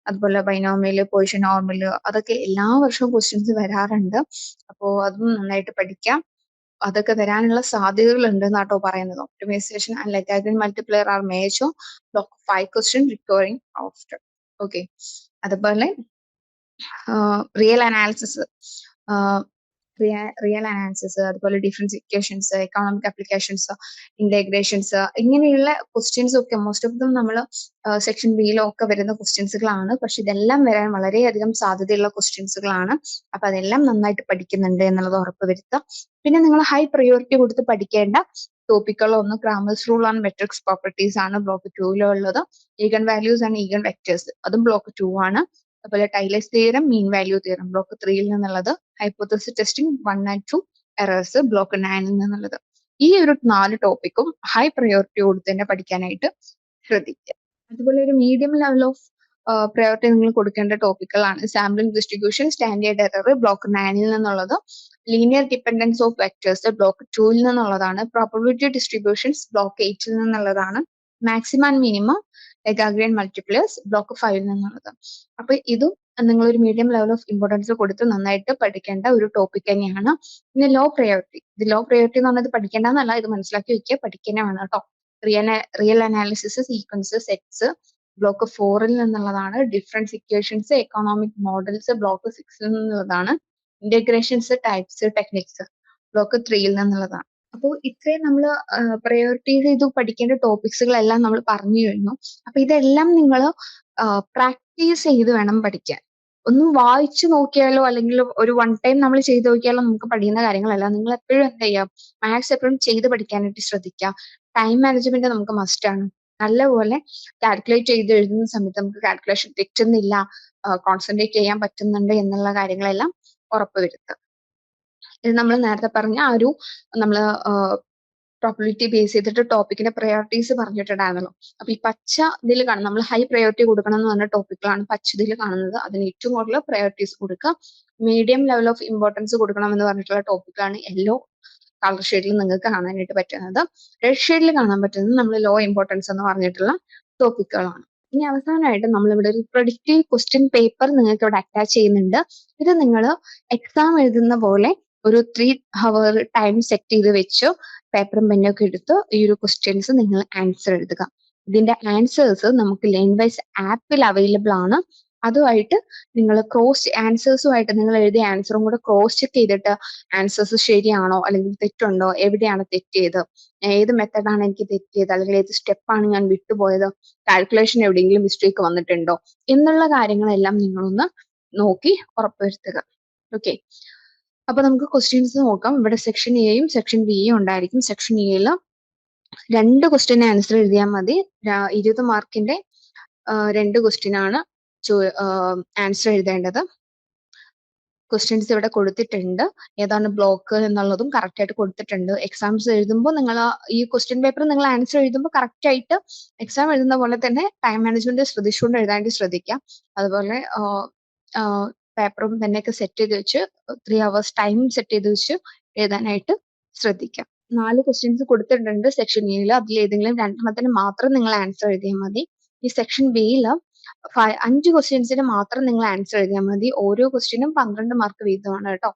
അതുപോലെ ബൈനോമിയല്, പൊസിഷൻ, നോർമല്, അതൊക്കെ എല്ലാ വർഷവും ക്വസ്റ്റ്യൻസ് വരാറുണ്ട്. അപ്പോൾ അതും നന്നായിട്ട് പഠിക്കാം. അതൊക്കെ വരാനുള്ള സാധ്യതകൾ ഉണ്ട് എന്നാട്ടോ പറയുന്നത്. Optimisation and Lagrangian multiplier are major block 5 question recurring after. Okay, അതുപോലെ റിയൽ അനാലിസിസ്, അതുപോലെ difference equations, economic applications, integrations, ഇങ്ങനെയുള്ള ക്വസ്റ്റ്യൻസ് ഒക്കെ മോസ്റ്റ് ഓഫ് ദം നമ്മൾ സെക്ഷൻ ബിയിലോ ഒക്കെ വരുന്ന ക്വസ്റ്റ്യൻസുകളാണ്. പക്ഷെ ഇതെല്ലാം വരാൻ വളരെയധികം സാധ്യതയുള്ള ക്വസ്റ്റ്യൻസുകളാണ്. അപ്പൊ അതെല്ലാം നന്നായിട്ട് പഠിക്കുന്നുണ്ട് എന്നുള്ളത് ഉറപ്പുവരുത്തുക. പിന്നെ നിങ്ങൾ ഹൈ പ്രയോറിറ്റി കൊടുത്ത് പഠിക്കേണ്ട ടോപ്പിക്കുകളൊന്ന് Cramer's rule and matrix properties ആണ് ബ്ലോക്ക് 2 ഉള്ളത്. Eigen values and eigen vectors, അതും ബ്ലോക്ക് 2 ആണ്. അതുപോലെ Taylor's theorem, mean value theorem block 3ൽ നിന്നുള്ളത്. Hypothesis testing 1 and 2 errors block 9ൽ നിന്നുള്ളത്. ഈ ഒരു 4 ടോപ്പിക്കും ഹൈ പ്രയോറിറ്റി കൊടുത്ത് തന്നെ പഠിക്കാനായിട്ട് ശ്രദ്ധിക്കുക. അതുപോലെ ഒരു മീഡിയം ലെവൽ ഓഫ് പ്രയോറിറ്റി നിങ്ങൾ കൊടുക്കേണ്ട ടോപ്പിക്കുകളാണ് sampling distribution, standard error block 9ൽ നിന്നുള്ളത്. Linear dependence of vectors block 2ൽ നിന്നുള്ളതാണ്. പ്രോബബിലിറ്റി ഡിസ്ട്രിബ്യൂഷൻസ് ബ്ലോക്ക് 8ൽ നിന്നുള്ളതാണ്. Maximum and minimum, Lagrangian multipliers block 5ൽ നിന്നുള്ളത്. അപ്പൊ ഇതും നിങ്ങളൊരു മീഡിയം ലെവൽ ഓഫ് ഇമ്പോർട്ടൻസ് കൊടുത്ത് നന്നായിട്ട് പഠിക്കേണ്ട ഒരു ടോപ്പിക് തന്നെയാണ്. പിന്നെ ലോ പ്രയോറിറ്റി, ഇത് ലോ പ്രയോറിറ്റി എന്ന് പറഞ്ഞത് പഠിക്കേണ്ടെന്നല്ല, ഇത് മനസ്സിലാക്കി വെക്കുക, പഠിക്കുന്നേ വേണം കേട്ടോ. Real analysis, sequence, sets block 4ൽ നിന്നുള്ളതാണ്. Difference equations, economic models block 6ൽ നിന്നുള്ളതാണ്. ഇന്റഗ്രേഷൻസ്, ടൈപ്സ്, ടെക്നിക്സ് ബ്ലോക്ക് 3ൽ നിന്നുള്ളതാണ്. അപ്പോൾ ഇത്രയും നമ്മൾ പ്രയോറിറ്റൈസ് ചെയ്ത് പഠിക്കേണ്ട ടോപ്പിക്സുകളെല്ലാം നമ്മൾ പറഞ്ഞു കഴിഞ്ഞു. അപ്പൊ ഇതെല്ലാം നിങ്ങൾ പ്രാക്ടീസ് ചെയ്ത് വേണം പഠിക്കാൻ. ഒന്ന് വായിച്ചു നോക്കിയാലോ അല്ലെങ്കിൽ ഒരു വൺ ടൈം നമ്മൾ ചെയ്ത് നോക്കിയാലോ നമുക്ക് പഠിക്കുന്ന കാര്യങ്ങളല്ല. നിങ്ങൾ എപ്പോഴും എന്ത് ചെയ്യുക, മാത്സ് എപ്പോഴും ചെയ്ത് പഠിക്കാനായിട്ട് ശ്രദ്ധിക്കുക. ടൈം മാനേജ്മെന്റ് നമുക്ക് മസ്റ്റ് ആണ്. നല്ലപോലെ കാൽക്കുലേറ്റ് ചെയ്ത് എഴുതുന്ന സമയത്ത് നമുക്ക് കാൽക്കുലേഷൻ തെറ്റുന്നില്ല, കോൺസെൻട്രേറ്റ് ചെയ്യാൻ പറ്റുന്നുണ്ട് എന്നുള്ള കാര്യങ്ങളെല്ലാം ഉറപ്പുവരുത്തുക. ഇത് നമ്മൾ നേരത്തെ പറഞ്ഞ ആ ഒരു നമ്മൾ പ്രോബിലിറ്റി ബേസ് ചെയ്തിട്ട് ടോപ്പിക്കിന്റെ പ്രയോറിറ്റീസ് പറഞ്ഞിട്ടുണ്ടായിരുന്നല്ലോ. അപ്പൊ ഈ പച്ച ഇതിൽ കാണും, നമ്മൾ ഹൈ പ്രയോറിറ്റി കൊടുക്കണം എന്ന് പറഞ്ഞ ടോപ്പിക്കുകളാണ് പച്ച ഇതിൽ കാണുന്നത്. അതിന് ഏറ്റവും കൂടുതൽ പ്രയോറിറ്റീസ് കൊടുക്കുക. മീഡിയം ലെവൽ ഓഫ് ഇമ്പോർട്ടൻസ് കൊടുക്കണം എന്ന് പറഞ്ഞിട്ടുള്ള ടോപ്പിക്കാണ് യെല്ലോ കളർ ഷെയ്ഡിൽ നിങ്ങൾക്ക് കാണാനായിട്ട് പറ്റുന്നത്. റെഡ് ഷെയ്ഡിൽ കാണാൻ പറ്റുന്നത് നമ്മൾ ലോ ഇമ്പോർട്ടൻസ് എന്ന് പറഞ്ഞിട്ടുള്ള ടോപ്പിക്കുകളാണ്. ഇനി അവസാനമായിട്ട് നമ്മളിവിടെ ഒരു പ്രൊഡിക്റ്റീവ് ക്വസ്റ്റ്യൻ പേപ്പർ നിങ്ങൾക്ക് ഇവിടെ അറ്റാച്ച് ചെയ്യുന്നുണ്ട്. ഇത് നിങ്ങൾ എക്സാം എഴുതുന്ന പോലെ ഒരു 3 hour ടൈം സെറ്റ് ചെയ്ത് വെച്ച് പേപ്പറും പെന്നും ഒക്കെ എടുത്ത് ഈ ഒരു ക്വസ്റ്റ്യൻസ് നിങ്ങൾ ആൻസർ എഴുതുക. ഇതിന്റെ ആൻസേഴ്സ് നമുക്ക് ലേൺവൈസ് ആപ്പിൽ അവൈലബിൾ ആണ്. അതുമായിട്ട് നിങ്ങൾ ആൻസേഴ്സുമായിട്ട് നിങ്ങൾ എഴുതിയ ആൻസറും കൂടെ ക്രോസ് ചെക്ക് ചെയ്തിട്ട് ആൻസേഴ്സ് ശരിയാണോ അല്ലെങ്കിൽ തെറ്റുണ്ടോ, എവിടെയാണ് തെറ്റിയത്, ഏത് മെത്തഡാണ് എനിക്ക് തെറ്റിയത്, അല്ലെങ്കിൽ ഏത് സ്റ്റെപ്പാണ് ഞാൻ വിട്ടുപോയത്, കാൽക്കുലേഷൻ എവിടെയെങ്കിലും മിസ്റ്റേക്ക് വന്നിട്ടുണ്ടോ എന്നുള്ള കാര്യങ്ങളെല്ലാം നിങ്ങളൊന്ന് നോക്കി ഉറപ്പുവരുത്തുക. ഓക്കെ, അപ്പൊ നമുക്ക് ക്വസ്റ്റ്യൻസ് നോക്കാം. ഇവിടെ സെക്ഷൻ എയും സെക്ഷൻ ബിയും ഉണ്ടായിരിക്കും. സെക്ഷൻ എയിൽ 2 ക്വസ്റ്റ്യൻ ആൻസർ എഴുതിയാൽ മതി. 20 മാർക്കിന്റെ 2 ക്വസ്റ്റ്യൻ ആണ് ആൻസർ എഴുതേണ്ടത്. ക്വസ്റ്റ്യൻസ് ഇവിടെ കൊടുത്തിട്ടുണ്ട്. ഏതാണ് ബ്ലോക്ക് എന്നുള്ളതും കറക്റ്റ് ആയിട്ട് കൊടുത്തിട്ടുണ്ട്. എക്സാംസ് എഴുതുമ്പോൾ നിങ്ങൾ ഈ ക്വസ്റ്റ്യൻ പേപ്പർ നിങ്ങൾ ആൻസർ എഴുതുമ്പോൾ കറക്റ്റ് ആയിട്ട് എക്സാം എഴുതുന്ന പോലെ തന്നെ ടൈം മാനേജ്മെന്റ് ശ്രദ്ധിച്ചുകൊണ്ട് എഴുതാനായിട്ട് ശ്രദ്ധിക്കാം. അതുപോലെ പേപ്പറും പെന്നൊക്കെ സെറ്റ് ചെയ്ത് വെച്ച് 3 hours ടൈം സെറ്റ് ചെയ്ത് വെച്ച് എഴുതാനായിട്ട് ശ്രദ്ധിക്കാം. 4 ക്വസ്റ്റ്യൻസ് കൊടുത്തിട്ടുണ്ട് സെക്ഷൻ എയിൽ. അതിൽ ഏതെങ്കിലും 2 മാത്രം നിങ്ങൾ ആൻസർ എഴുതിയാൽ മതി. ഈ സെക്ഷൻ ബിയിൽ 5 ക്വസ്റ്റ്യൻസിന് മാത്രം നിങ്ങൾ ആൻസർ എഴുതിയാൽ മതി. ഓരോ ക്വസ്റ്റ്യനും 12 മാർക്ക് വീതമാണ് കേട്ടോ.